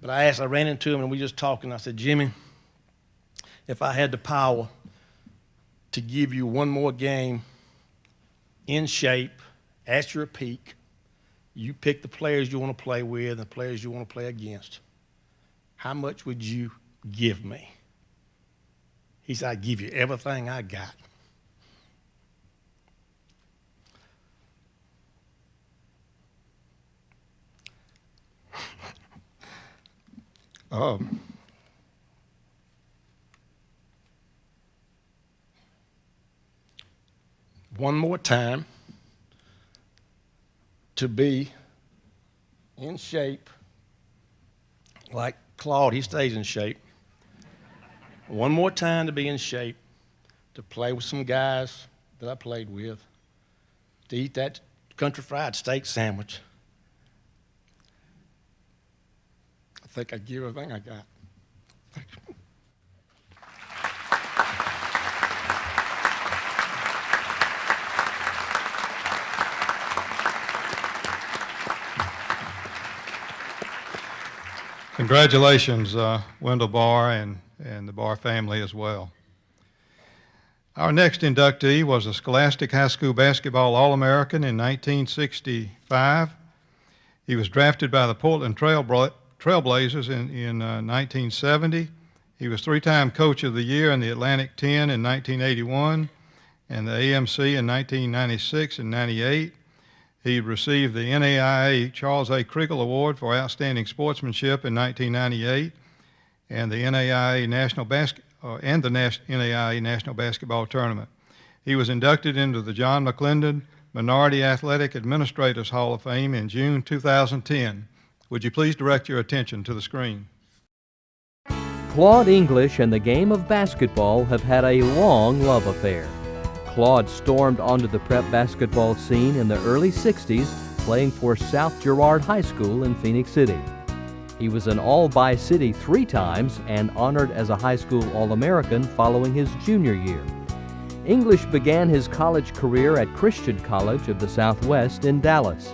But I ran into him and we just talking. I said, Jimmy, if I had the power to give you one more game in shape, at your peak, you pick the players you want to play with and the players you want to play against, how much would you give me? He said, I'd give you everything I got. One more time to be in shape like Claude, he stays in shape. One more time to be in shape, to play with some guys that I played with, to eat that country fried steak sandwich. I think I'd give everything I got. Thank you. Congratulations, Wendell Barr and the Barr family as well. Our next inductee was a Scholastic High School Basketball All-American in 1965. He was drafted by the Portland Trailblazers in 1970. He was three-time Coach of the Year in the Atlantic 10 in 1981 and the AMC in 1996 and 98. He received the NAIA Charles A. Kriegel Award for Outstanding Sportsmanship in 1998 and the NAIA National Basketball Tournament. He was inducted into the John McClendon Minority Athletic Administrators Hall of Fame in June 2010. Would you please direct your attention to the screen? Claude English and the game of basketball have had a long love affair. Claude stormed onto the prep basketball scene in the early 60s, playing for South Girard High School in Phoenix City. He was an All-Bi-City 3 times and honored as a high school All-American following his junior year. English began his college career at Christian College of the Southwest in Dallas.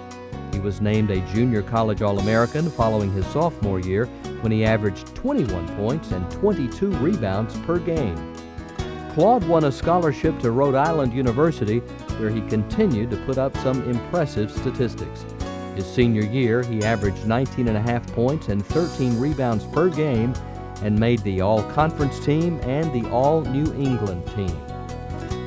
He was named a junior college All-American following his sophomore year when he averaged 21 points and 22 rebounds per game. Claude won a scholarship to Rhode Island University, where he continued to put up some impressive statistics. His senior year, he averaged 19.5 points and 13 rebounds per game and made the All-Conference team and the All-New England team.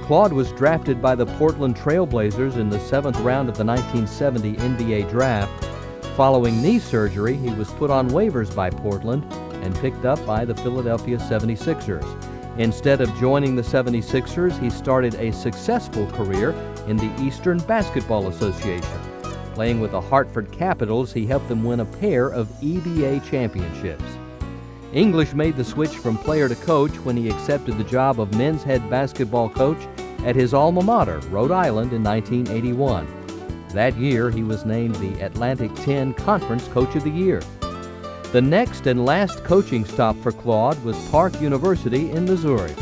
Claude was drafted by the Portland Trailblazers in the 7th round of the 1970 NBA draft. Following knee surgery, he was put on waivers by Portland and picked up by the Philadelphia 76ers. Instead of joining the 76ers, he started a successful career in the Eastern Basketball Association. Playing with the Hartford Capitals, he helped them win a pair of EBA championships. English made the switch from player to coach when he accepted the job of men's head basketball coach at his alma mater, Rhode Island, in 1981. That year, he was named the Atlantic 10 Conference Coach of the Year. The next and last coaching stop for Claude was Park University in Missouri.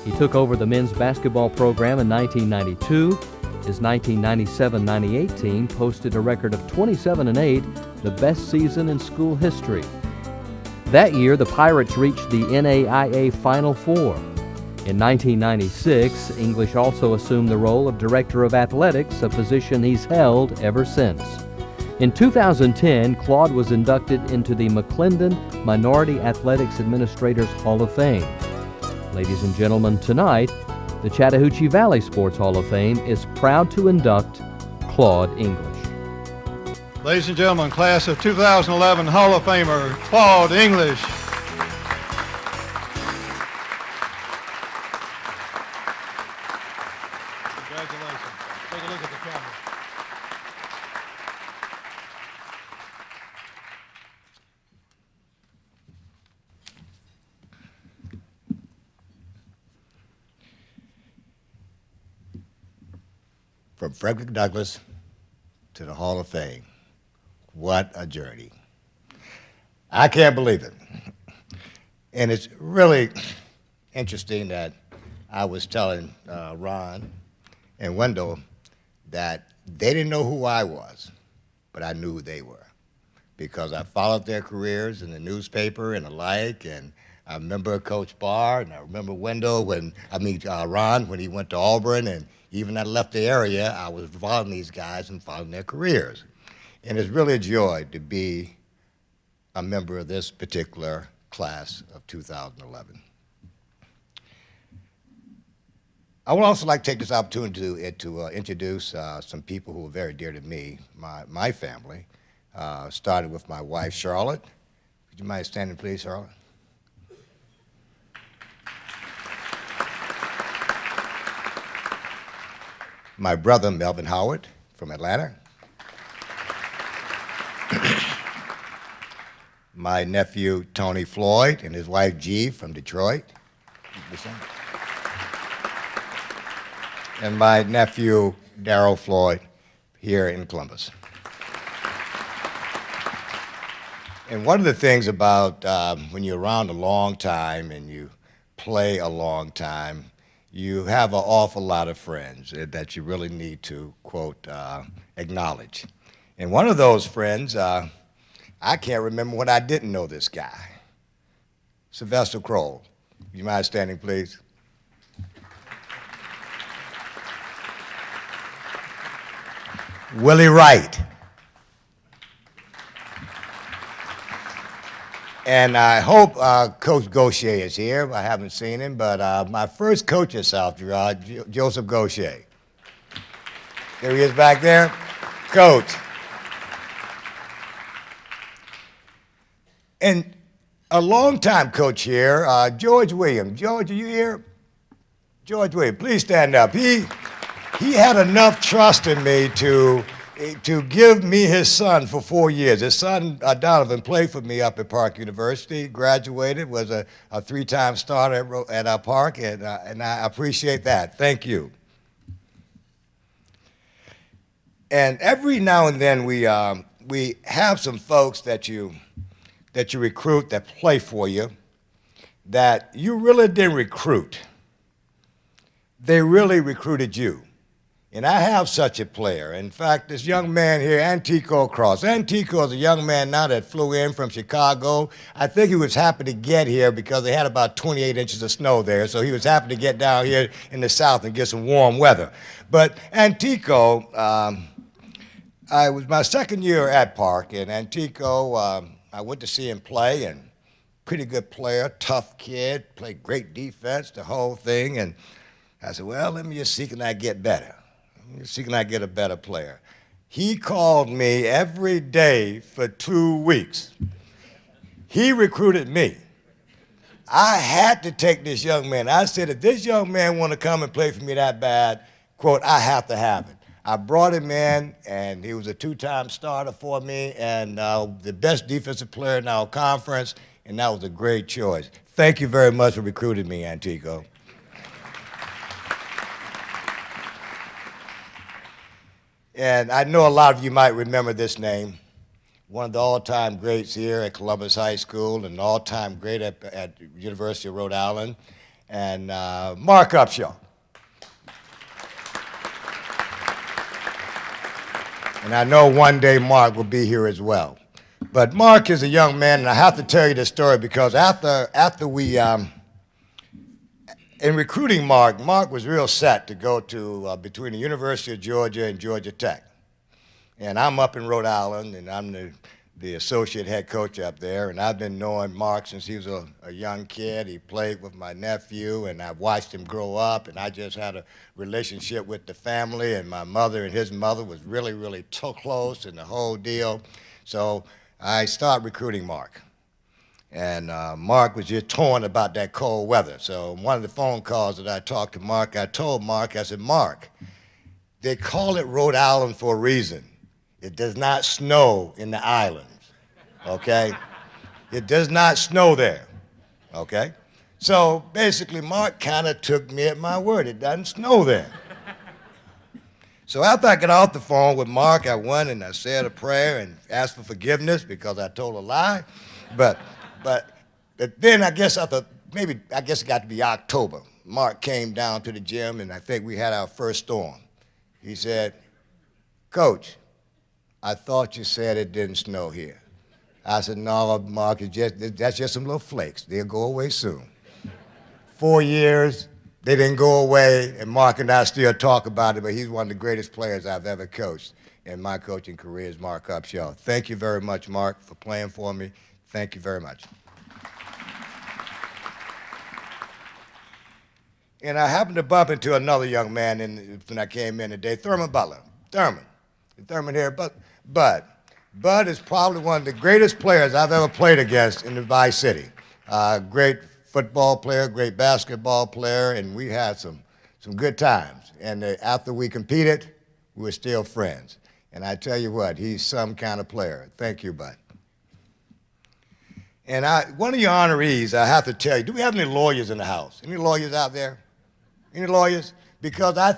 He took over the men's basketball program in 1992. His 1997-98 team posted a record of 27-8, the best season in school history. That year, the Pirates reached the NAIA Final Four. In 1996, English also assumed the role of Director of Athletics, a position he's held ever since. In 2010, Claude was inducted into the McClendon Minority Athletics Administrators Hall of Fame. Ladies and gentlemen, tonight, the Chattahoochee Valley Sports Hall of Fame is proud to induct Claude English. Ladies and gentlemen, class of 2011 Hall of Famer, Claude English. Congratulations. Take a look at the camera. From Frederick Douglass to the Hall of Fame. What a journey. I can't believe it. And it's really interesting that I was telling Ron and Wendell that they didn't know who I was, but I knew who they were. because I followed their careers in the newspaper and the like, and I remember Coach Barr, and I remember Ron, when he went to Auburn, and even I left the area, I was following these guys and following their careers. And it's really a joy to be a member of this particular class of 2011. I would also like to take this opportunity to introduce some people who are very dear to me, my family. Started with my wife, Charlotte. Would you mind standing, please, Charlotte? My brother, Melvin Howard, from Atlanta. My nephew, Tony Floyd, and his wife, G, from Detroit. And my nephew, Darrell Floyd, here in Columbus. And one of the things about when you're around a long time and you play a long time, you have an awful lot of friends that you really need to, quote, acknowledge. And one of those friends, I can't remember when I didn't know this guy, Sylvester Kroll. You mind standing, please? Willie Wright. And I hope Coach Gaucher is here. I haven't seen him, but my first coach at South Girard, Joseph Gaucher. There he is back there. Coach. And a longtime coach here, George Williams. George, are you here? George Williams, please stand up. He had enough trust in me to give me his son for 4 years. His son, Donovan, played for me up at Park University, graduated, was a three-time starter at our Park, and I appreciate that. Thank you. And every now and then we have some folks that you recruit that play for you that you really didn't recruit. They really recruited you. And I have such a player. In fact, this young man here, Antico Cross. Antico is a young man now that flew in from Chicago. I think he was happy to get here because they had about 28 inches of snow there, so he was happy to get down here in the south and get some warm weather. But Antico, it was my second year at Park, and Antico, I went to see him play, and pretty good player, tough kid, played great defense, the whole thing, and I said, well, let me just see, can I get better? See, can I get a better player? He called me every day for 2 weeks. He recruited me. I had to take this young man. I said, if this young man want to come and play for me that bad, quote, I have to have it. I brought him in, and he was a 2-time starter for me, and the best defensive player in our conference, and that was a great choice. Thank you very much for recruiting me, Antico. And I know a lot of you might remember this name, one of the all-time greats here at Columbus High School, and an all-time great at University of Rhode Island, and Mark Upshaw. And I know one day Mark will be here as well. But Mark is a young man, and I have to tell you this story because after we, in recruiting Mark was real set to go to between the University of Georgia and Georgia Tech. And I'm up in Rhode Island, and I'm the associate head coach up there, and I've been knowing Mark since he was a young kid. He played with my nephew, and I've watched him grow up, and I just had a relationship with the family, and my mother and his mother was really, really close, and the whole deal. So I started recruiting Mark. And Mark was just torn about that cold weather. So one of the phone calls that I talked to Mark, I told Mark, I said, Mark, they call it Rhode Island for a reason. It does not snow in the islands, okay? It does not snow there, okay? So basically, Mark kind of took me at my word. It doesn't snow there. So after I got off the phone with Mark, I went and I said a prayer and asked for forgiveness because I told a lie. But then I guess it got to be October. Mark came down to the gym, and I think we had our first storm. He said, Coach, I thought you said it didn't snow here. I said, no, Mark, that's just some little flakes. They'll go away soon. 4 years, they didn't go away, and Mark and I still talk about it, but he's one of the greatest players I've ever coached in my coaching career is Mark Upshaw. Thank you very much, Mark, for playing for me. Thank you very much. And I happened to bump into another young man when I came in today, Thurman Butler. Thurman here, Bud is probably one of the greatest players I've ever played against in the Vice City. Great football player, great basketball player, and we had some good times. And after we competed, we were still friends. And I tell you what, he's some kind of player. Thank you, Bud. And one of your honorees, I have to tell you, do we have any lawyers in the house? Any lawyers out there? Any lawyers? Because I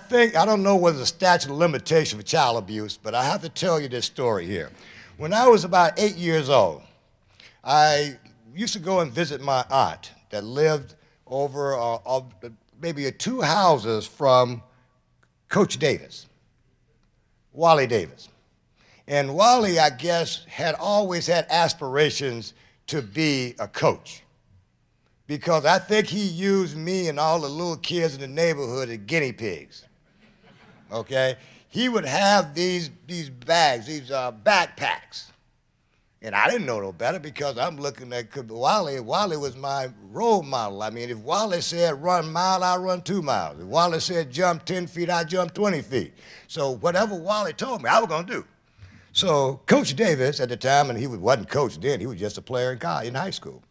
don't know whether it's a statute of limitation for child abuse, but I have to tell you this story here. When I was about 8 years old, I used to go and visit my aunt that lived over maybe 2 houses from Coach Davis, Wally Davis. And Wally, I guess, had always had aspirations to be a coach, because I think he used me and all the little kids in the neighborhood as guinea pigs, okay? He would have these bags, these backpacks, and I didn't know no better because I'm looking at Wally. Wally was my role model. I mean, if Wally said run a mile, I run 2 miles. If Wally said jump 10 feet, I jump 20 feet. So whatever Wally told me, I was gonna do. So Coach Davis at the time, and he wasn't coach then, he was just a player in high school.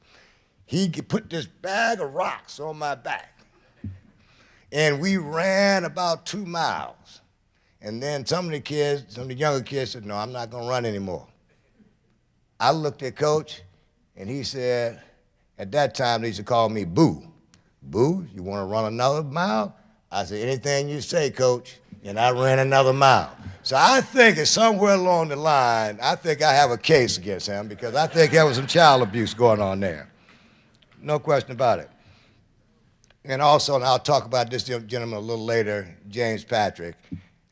He put this bag of rocks on my back, and we ran about 2 miles. And then some of the younger kids said, no, I'm not gonna run anymore. I looked at Coach, and he said, at that time, they used to call me Boo. Boo, you wanna run another mile? I said, anything you say, Coach, and I ran another mile. So I think it's somewhere along the line, I think I have a case against him because I think there was some child abuse going on there. No question about it. And also, and I'll talk about this gentleman a little later, James Patrick,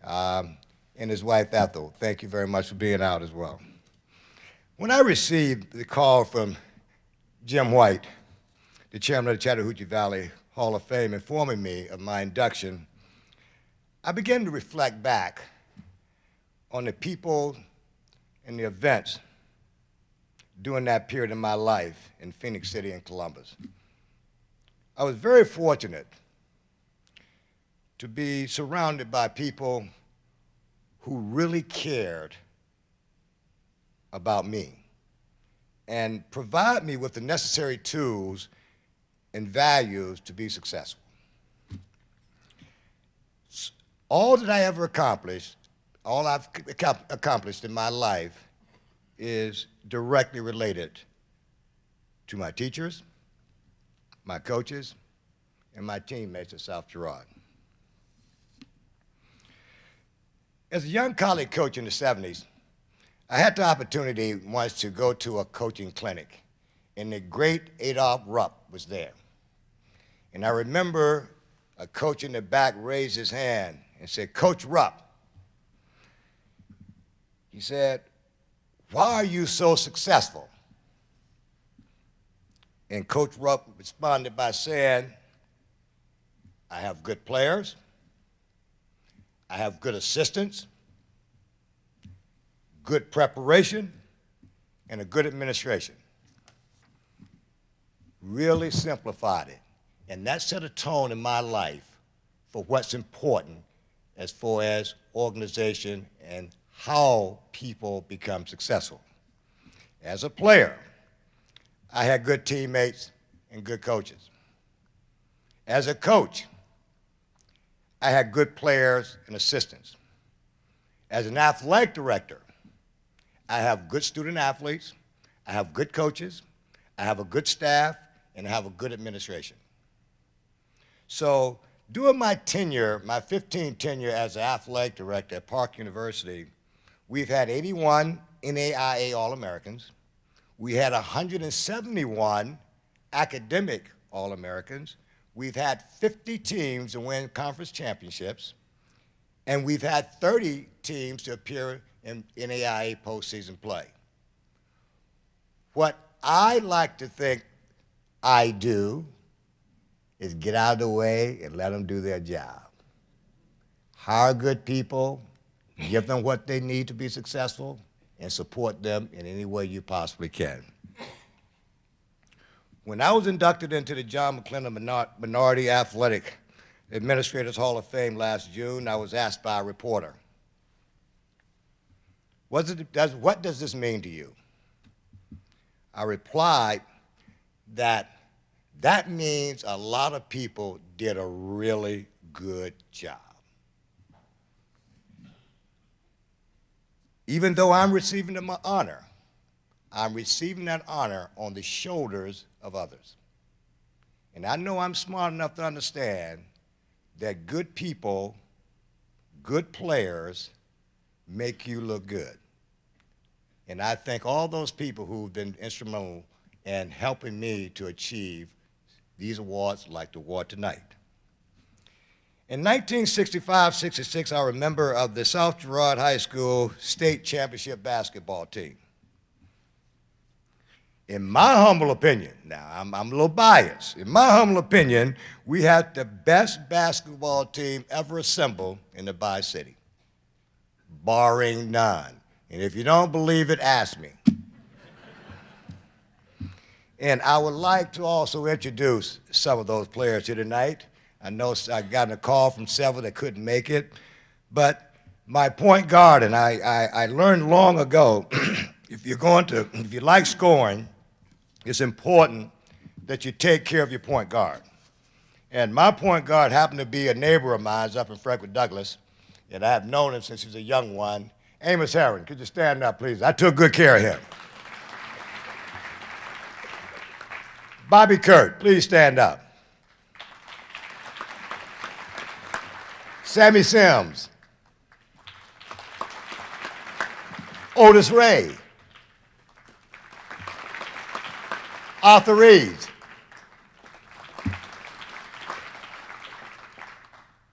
and his wife Ethel. Thank you very much for being out as well. When I received the call from Jim White, the chairman of the Chattahoochee Valley Hall of Fame, informing me of my induction, I began to reflect back on the people and the events during that period in my life in Phoenix City and Columbus. I was very fortunate to be surrounded by people who really cared about me and provide me with the necessary tools and values to be successful. All that I ever accomplished, all I've accomplished in my life is directly related to my teachers, my coaches, and my teammates at South Girard. As a young college coach in the 70s, I had the opportunity once to go to a coaching clinic, and the great Adolph Rupp was there. And I remember a coach in the back raised his hand and said, Coach Rupp, he said, why are you so successful? And Coach Rupp responded by saying, I have good players, I have good assistants, good preparation, and a good administration. Really simplified it. And that set a tone in my life for what's important as far as organization and how people become successful. As a player, I had good teammates and good coaches. As a coach, I had good players and assistants. As an athletic director, I have good student athletes, I have good coaches, I have a good staff, and I have a good administration. So during my tenure, my 15 tenure as an athletic director at Park University, we've had 81 NAIA All-Americans. We had 171 academic All-Americans. We've had 50 teams to win conference championships. And we've had 30 teams to appear in NAIA postseason play. What I like to think I do is get out of the way and let them do their job. Hire good people, give them what they need to be successful, and support them in any way you possibly can. When I was inducted into the John McClendon Minority Athletic Administrators Hall of Fame last June, I was asked by a reporter, what does this mean to you? I replied that means a lot of people did a really good job. Even though I'm receiving the honor, I'm receiving that honor on the shoulders of others. And I know I'm smart enough to understand that good people, good players, make you look good. And I thank all those people who've been instrumental in helping me to achieve these awards like the award tonight. In 1965-66, I was a member of the South Girard High School State Championship basketball team. In my humble opinion, now I'm a little biased, in my humble opinion, we had the best basketball team ever assembled in the Bi-City, barring none. And if you don't believe it, ask me. And I would like to also introduce some of those players here tonight. I know I got a call from several that couldn't make it, but my point guard, and I learned long ago, if you like scoring, it's important that you take care of your point guard. And my point guard happened to be a neighbor of mine up in Frederick Douglass, and I have known him since he was a young one. Amos Harrell, could you stand up, please? I took good care of him. Bobby Kurt, please stand up. Sammy Sims. Otis Ray. Arthur Reeves.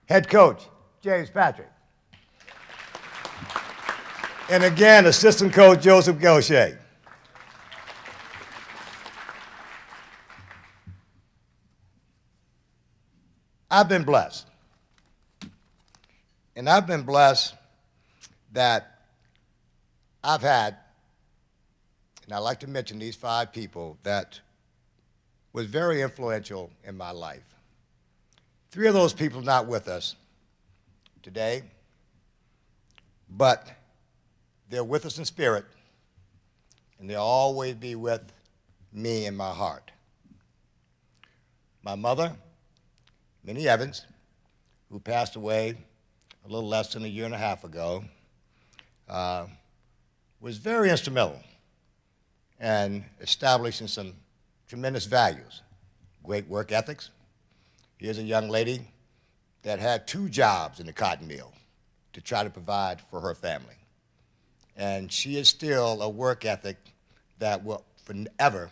Head coach, James Patrick. And again, assistant coach, Joseph Gaucher. I've been blessed. And I've been blessed that I've had, and I like to mention these 5 people that was very influential in my life. 3 of those people are not with us today, but they're with us in spirit, and they'll always be with me in my heart. My mother, Minnie Evans, who passed away a little less than a year and a half ago, was very instrumental in establishing some tremendous values, great work ethics. Here's a young lady that had 2 jobs in the cotton mill to try to provide for her family. And she is still a work ethic that will forever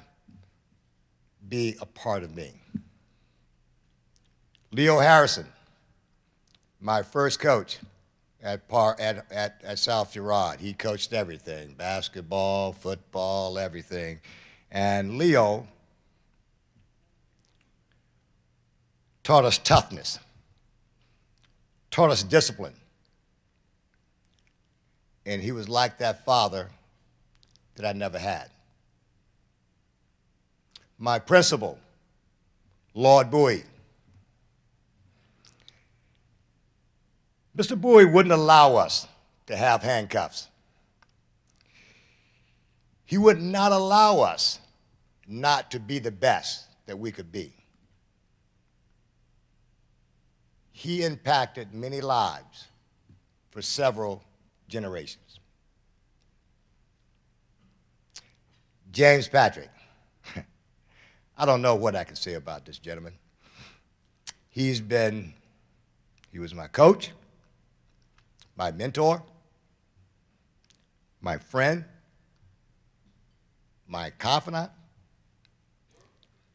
be a part of me. Leo Harrison, my first coach at South Girard. He coached everything, basketball, football, everything. And Leo taught us toughness, taught us discipline. And he was like that father that I never had. My principal, Lord Bowie. Mr. Bowie wouldn't allow us to have handcuffs. He would not allow us not to be the best that we could be. He impacted many lives for several generations. James Patrick. I don't know what I can say about this gentleman. He was my coach, my mentor, my friend, my confidant,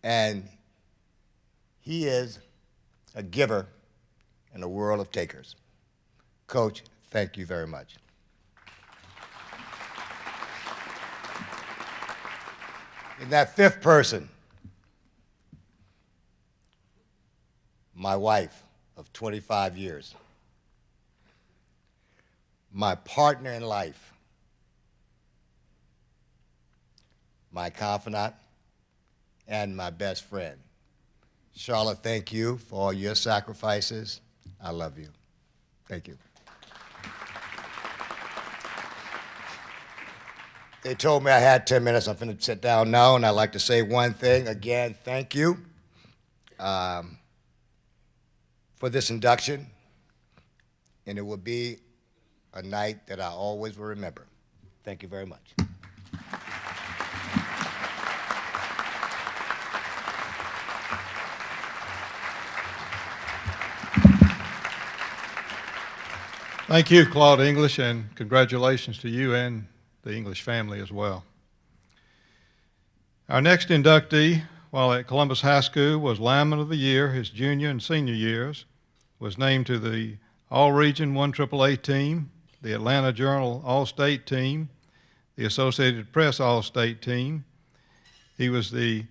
and he is a giver in a world of takers. Coach, thank you very much. And that fifth person, my wife of 25 years, my partner in life, my confidant, and my best friend. Charlotte, thank you for all your sacrifices. I love you. Thank you. They told me I had 10 minutes. I'm going to sit down now, and I'd like to say one thing. Again, thank you for this induction, and it will be a night that I always will remember. Thank you very much. Thank you, Claude English, and congratulations to you and the English family as well. Our next inductee, while at Columbus High School, was Lineman of the Year his junior and senior years, was named to the All-Region 1AAA team, the Atlanta Journal All-State team, the Associated Press All-State team. He was the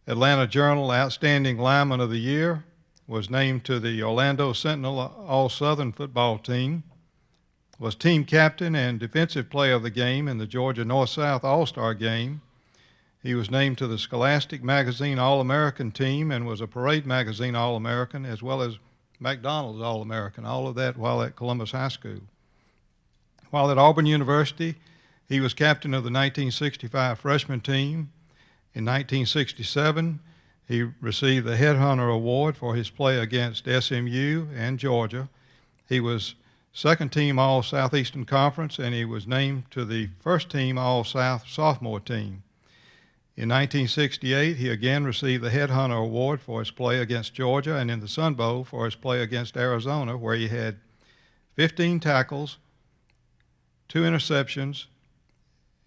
Atlanta Journal Outstanding Lineman of the Year, was named to the Orlando Sentinel All-Southern football team, was team captain and defensive player of the game in the Georgia North-South All-Star game. He was named to the Scholastic Magazine All-American team and was a Parade Magazine All-American as well as McDonald's All-American, all of that while at Columbus High School. While at Auburn University, he was captain of the 1965 freshman team. In 1967, he received the Headhunter Award for his play against SMU and Georgia. He was second team All-Southeastern Conference, and he was named to the first team All-South sophomore team. In 1968, he again received the Headhunter Award for his play against Georgia, and in the Sun Bowl for his play against Arizona, where he had 15 tackles, 2 interceptions,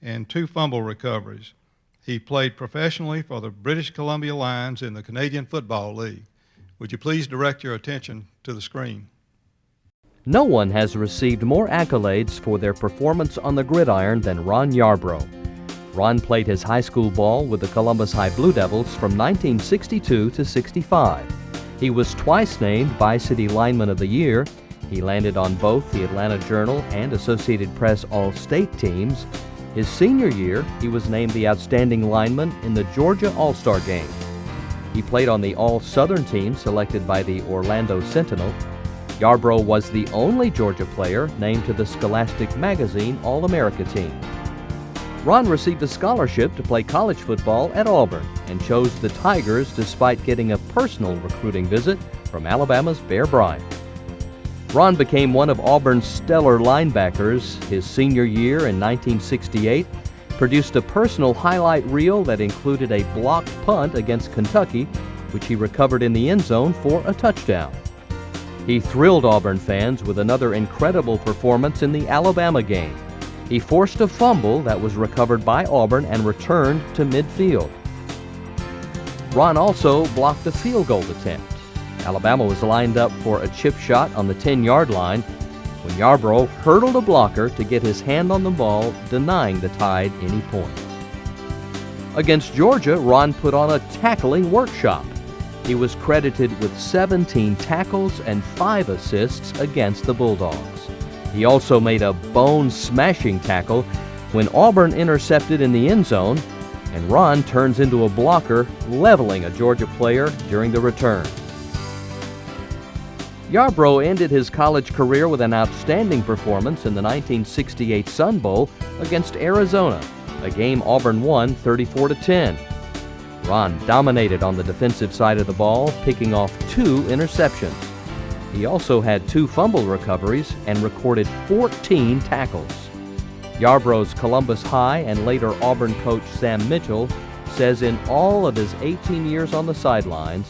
and 2 fumble recoveries. He played professionally for the British Columbia Lions in the Canadian Football League. Would you please direct your attention to the screen? No one has received more accolades for their performance on the gridiron than Ron Yarbrough. Ron played his high school ball with the Columbus High Blue Devils from 1962 to 65. He was twice named Bi-City Lineman of the Year. He landed on both the Atlanta Journal and Associated Press All-State teams. His senior year, he was named the Outstanding Lineman in the Georgia All-Star Game. He played on the All-Southern team selected by the Orlando Sentinel. Yarbrough was the only Georgia player named to the Scholastic Magazine All-America team. Ron received a scholarship to play college football at Auburn and chose the Tigers despite getting a personal recruiting visit from Alabama's Bear Bryant. Ron became one of Auburn's stellar linebackers. His senior year in 1968 produced a personal highlight reel that included a blocked punt against Kentucky, which he recovered in the end zone for a touchdown. He thrilled Auburn fans with another incredible performance in the Alabama game. He forced a fumble that was recovered by Auburn and returned to midfield. Ron also blocked a field goal attempt. Alabama was lined up for a chip shot on the 10-yard line when Yarbrough hurdled a blocker to get his hand on the ball, denying the Tide any points. Against Georgia, Ron put on a tackling workshop. He was credited with 17 tackles and 5 assists against the Bulldogs. He also made a bone-smashing tackle when Auburn intercepted in the end zone, and Ron turns into a blocker, leveling a Georgia player during the return. Yarbrough ended his college career with an outstanding performance in the 1968 Sun Bowl against Arizona, a game Auburn won 34-10. Ron dominated on the defensive side of the ball, picking off 2 interceptions. He also had 2 fumble recoveries and recorded 14 tackles. Yarbrough's Columbus High and later Auburn coach Sam Mitchell says in all of his 18 years on the sidelines,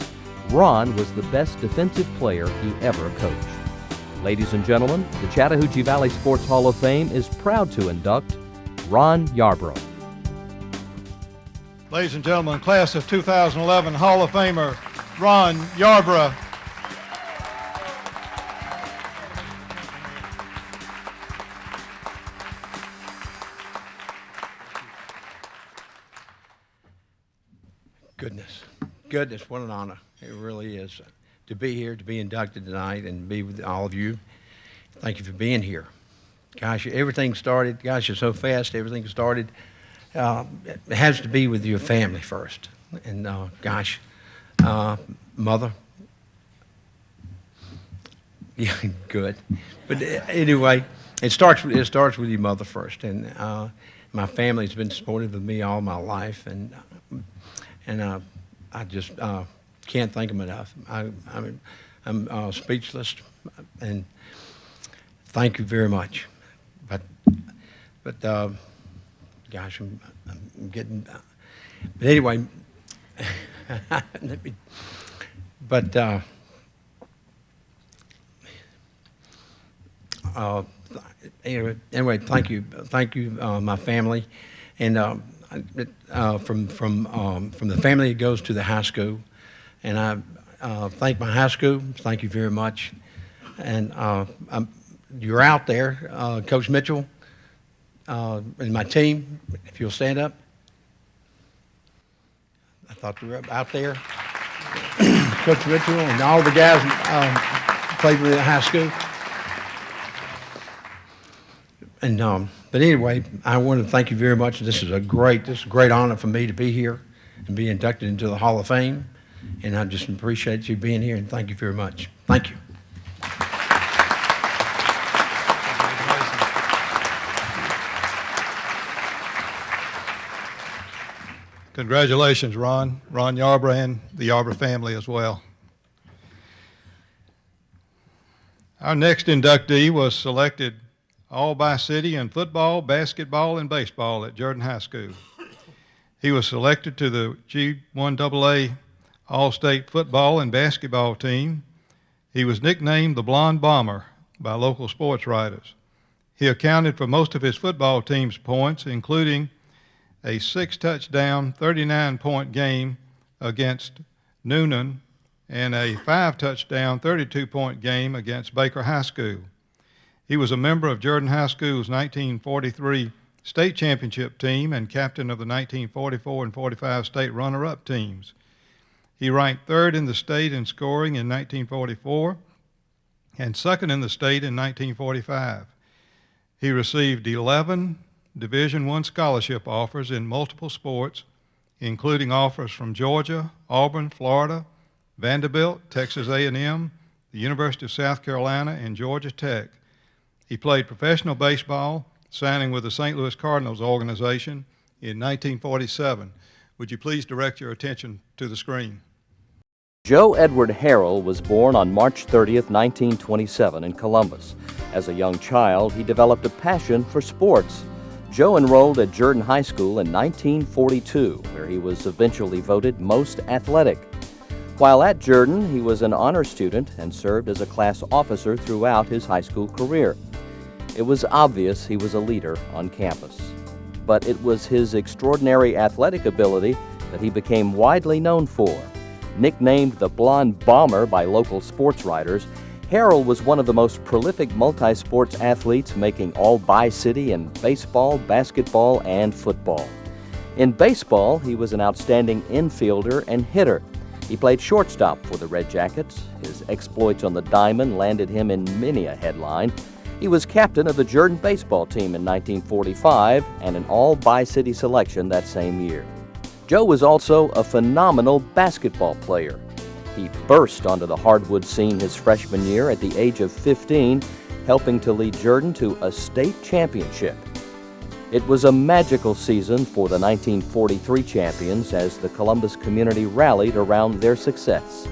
Ron was the best defensive player he ever coached. Ladies and gentlemen, the Chattahoochee Valley Sports Hall of Fame is proud to induct Ron Yarbrough. Ladies and gentlemen, class of 2011 Hall of Famer Ron Yarbrough. Goodness, what an honor. It really is to be here, to be inducted tonight, and be with all of you. Thank you for being here. Gosh, everything started, gosh, it's so fast, everything started. It has to be with your family first. And gosh, mother, yeah, good. But anyway, it starts with your mother first. And my family's been supportive of me all my life, and I just can't thank them enough. I'm speechless, and thank you very much. But gosh, I'm getting. But anyway, anyway, thank you, my family, and from the family it goes to the high school, and I thank my high school. Thank you very much, and you're out there, Coach Mitchell, and my team. If you'll stand up, I thought you were out there, Coach Mitchell, and all the guys played with the high school. And but anyway, I want to thank you very much. This is a great honor for me to be here and be inducted into the Hall of Fame. And I just appreciate you being here, and thank you very much. Thank you. Congratulations, Ron Yarbrough, and the Yarbrough family as well. Our next inductee was selected all by city in football, basketball, and baseball at Jordan High School. He was selected to the G1AA All-State football and basketball team. He was nicknamed the Blonde Bomber by local sports writers. He accounted for most of his football team's points, including a 6-touchdown, 39-point game against Noonan and a 5-touchdown, 32-point game against Baker High School. He was a member of Jordan High School's 1943 state championship team and captain of the 1944 and 45 state runner-up teams. He ranked third in the state in scoring in 1944 and second in the state in 1945. He received 11 Division I scholarship offers in multiple sports, including offers from Georgia, Auburn, Florida, Vanderbilt, Texas A&M, the University of South Carolina, and Georgia Tech. He played professional baseball, signing with the St. Louis Cardinals organization in 1947. Would you please direct your attention to the screen? Joe Edward Harrell was born on March 30th, 1927 in Columbus. As a young child, he developed a passion for sports. Joe enrolled at Jordan High School in 1942, where he was eventually voted most athletic. While at Jordan, he was an honor student and served as a class officer throughout his high school career. It was obvious he was a leader on campus. But it was his extraordinary athletic ability that he became widely known for. Nicknamed the Blonde Bomber by local sports writers, Harrell was one of the most prolific multi-sports athletes, making All-Bi-City in baseball, basketball, and football. In baseball, he was an outstanding infielder and hitter. He played shortstop for the Red Jackets. His exploits on the diamond landed him in many a headline. He was captain of the Jordan baseball team in 1945 and an All-Bi-City selection that same year. Joe was also a phenomenal basketball player. He burst onto the hardwood scene his freshman year at the age of 15, helping to lead Jordan to a state championship. It was a magical season for the 1943 champions as the Columbus community rallied around their success.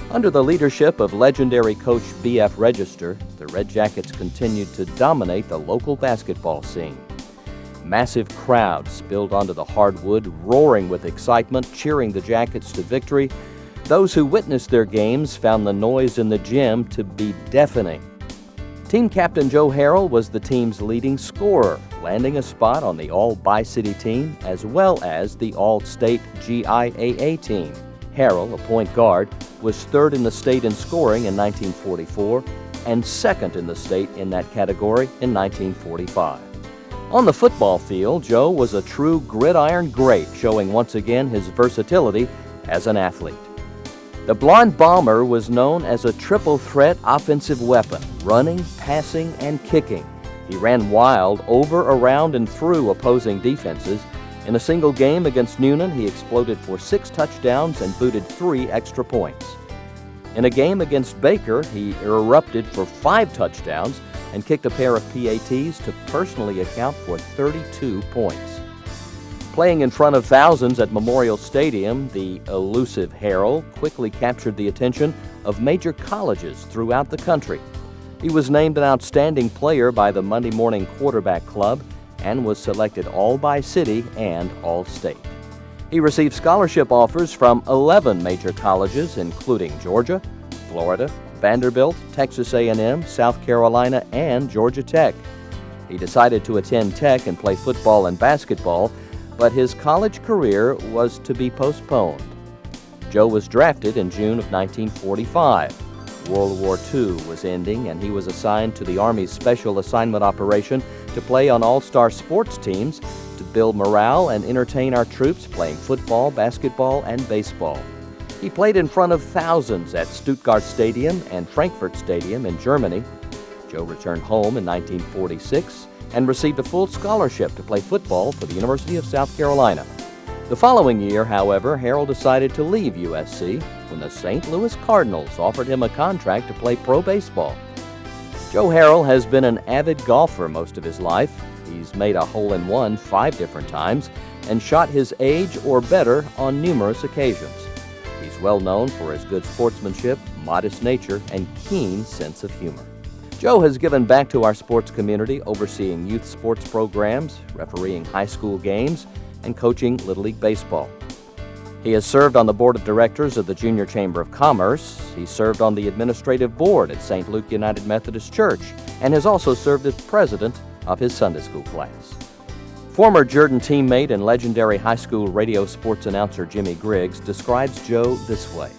Under the leadership of legendary coach B.F. Register, the Red Jackets continued to dominate the local basketball scene. Massive crowds spilled onto the hardwood, roaring with excitement, cheering the Jackets to victory. Those who witnessed their games found the noise in the gym to be deafening. Team captain Joe Harrell was the team's leading scorer, landing a spot on the All-Bi-City team as well as the All-State GIAA team. Harrell, a point guard, was third in the state in scoring in 1944 and second in the state in that category in 1945. On the football field, Joe was a true gridiron great, showing once again his versatility as an athlete. The blonde bomber was known as a triple threat offensive weapon, running, passing, and kicking. He ran wild over, around, and through opposing defenses. In a single game against Newnan, he exploded for 6 touchdowns and booted 3 extra points. In a game against Baker, he erupted for 5 touchdowns and kicked a pair of PATs to personally account for 32 points. Playing in front of thousands at Memorial Stadium, the elusive Harrell quickly captured the attention of major colleges throughout the country. He was named an outstanding player by the Monday Morning Quarterback Club and was selected all by city and all state. He received scholarship offers from 11 major colleges, including Georgia, Florida, Vanderbilt, Texas A&M, South Carolina, and Georgia Tech. He decided to attend Tech and play football and basketball, but his college career was to be postponed. Joe was drafted in June of 1945. World War II was ending, and he was assigned to the Army's Special Assignment Operation to play on all-star sports teams to build morale and entertain our troops playing football, basketball, and baseball. He played in front of thousands at Stuttgart Stadium and Frankfurt Stadium in Germany. Joe returned home in 1946 and received a full scholarship to play football for the University of South Carolina. The following year, however, Harrell decided to leave USC when the St. Louis Cardinals offered him a contract to play pro baseball. Joe Harrell has been an avid golfer most of his life. He's made a hole-in-one 5 different times and shot his age or better on numerous occasions. He's well known for his good sportsmanship, modest nature, and keen sense of humor. Joe has given back to our sports community, overseeing youth sports programs, refereeing high school games, and coaching Little League Baseball. He has served on the board of directors of the Junior Chamber of Commerce. He served on the administrative board at St. Luke United Methodist Church and has also served as president of his Sunday school class. Former Jordan teammate and legendary high school radio sports announcer Jimmy Griggs describes Joe this way.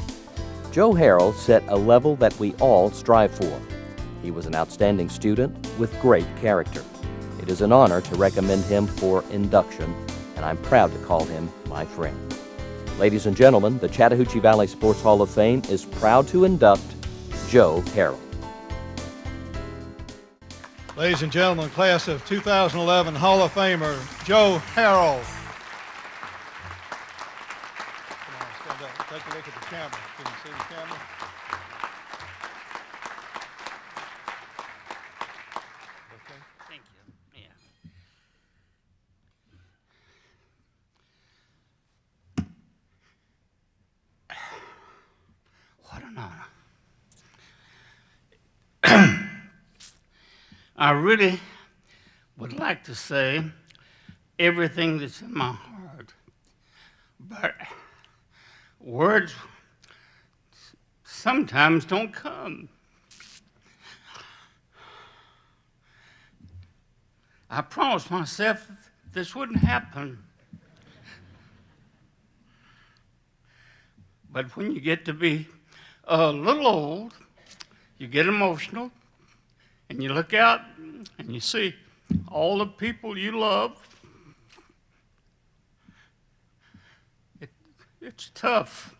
Joe Harrell set a level that we all strive for. He was an outstanding student with great character. It is an honor to recommend him for induction, and I'm proud to call him my friend. Ladies and gentlemen, the Chattahoochee Valley Sports Hall of Fame is proud to induct Joe Harrell. Ladies and gentlemen, class of 2011 Hall of Famer, Joe Harrell. Come on, stand up. Take a look at the camera. Can you see the camera? Okay. Thank you. Yeah. What an honor. I really would like to say everything that's in my heart, but words sometimes don't come. I promised myself this wouldn't happen. But when you get to be a little old, you get emotional, and you look out and you see all the people you love. It's tough,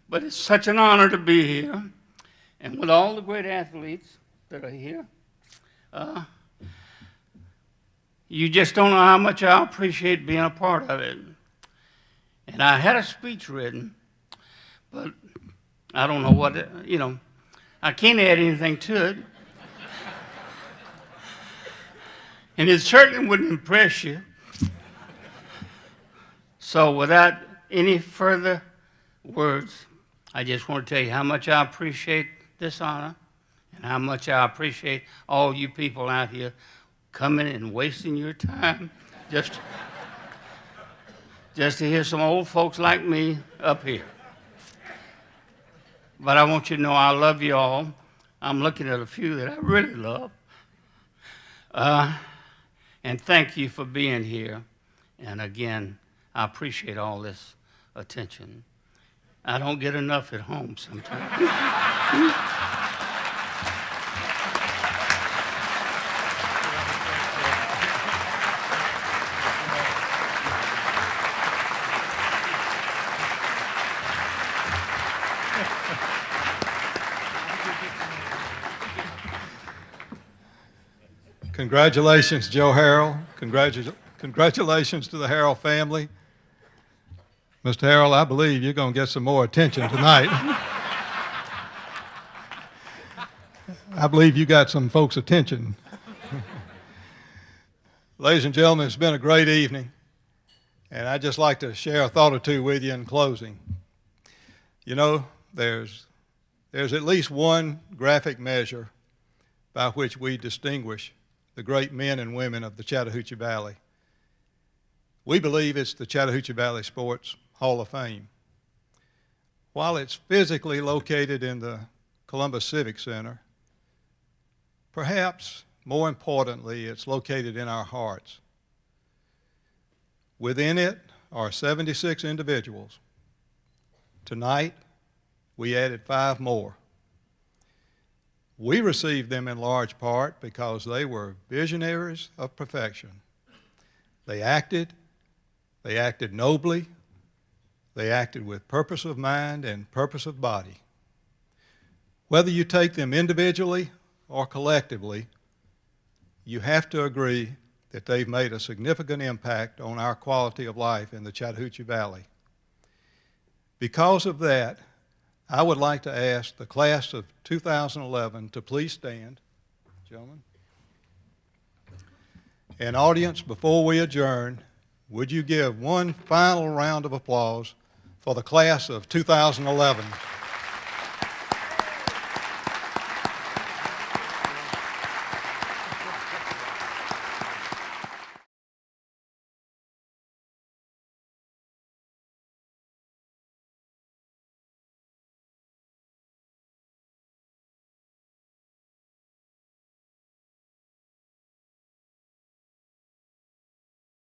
but it's such an honor to be here. And with all the great athletes that are here, you just don't know how much I appreciate being a part of it. And I had a speech written, but I don't know what, I can't add anything to it. And it certainly wouldn't impress you. So without any further words, I just want to tell you how much I appreciate this honor and how much I appreciate all you people out here coming and wasting your time just to hear some old folks like me up here. But I want you to know I love you all. I'm looking at a few that I really love. And thank you for being here. And again, I appreciate all this attention. I don't get enough at home sometimes. Congratulations, Joe Harrell. Congratulations to the Harrell family. Mr. Harrell, I believe you're going to get some more attention tonight. I believe you got some folks' attention. Ladies and gentlemen, it's been a great evening, and I'd just like to share a thought or two with you in closing. You know, there's at least one graphic measure by which we distinguish the great men and women of the Chattahoochee Valley. We believe it's the Chattahoochee Valley Sports Hall of Fame. While it's physically located in the Columbus Civic Center, perhaps more importantly, it's located in our hearts. Within it are 76 individuals. Tonight, we added 5 more. We received them in large part because they were visionaries of perfection. They acted nobly, they acted with purpose of mind and purpose of body. Whether you take them individually or collectively, you have to agree that they've made a significant impact on our quality of life in the Chattahoochee Valley. Because of that, I would like to ask the class of 2011 to please stand, gentlemen. And audience, before we adjourn, would you give one final round of applause for the class of 2011?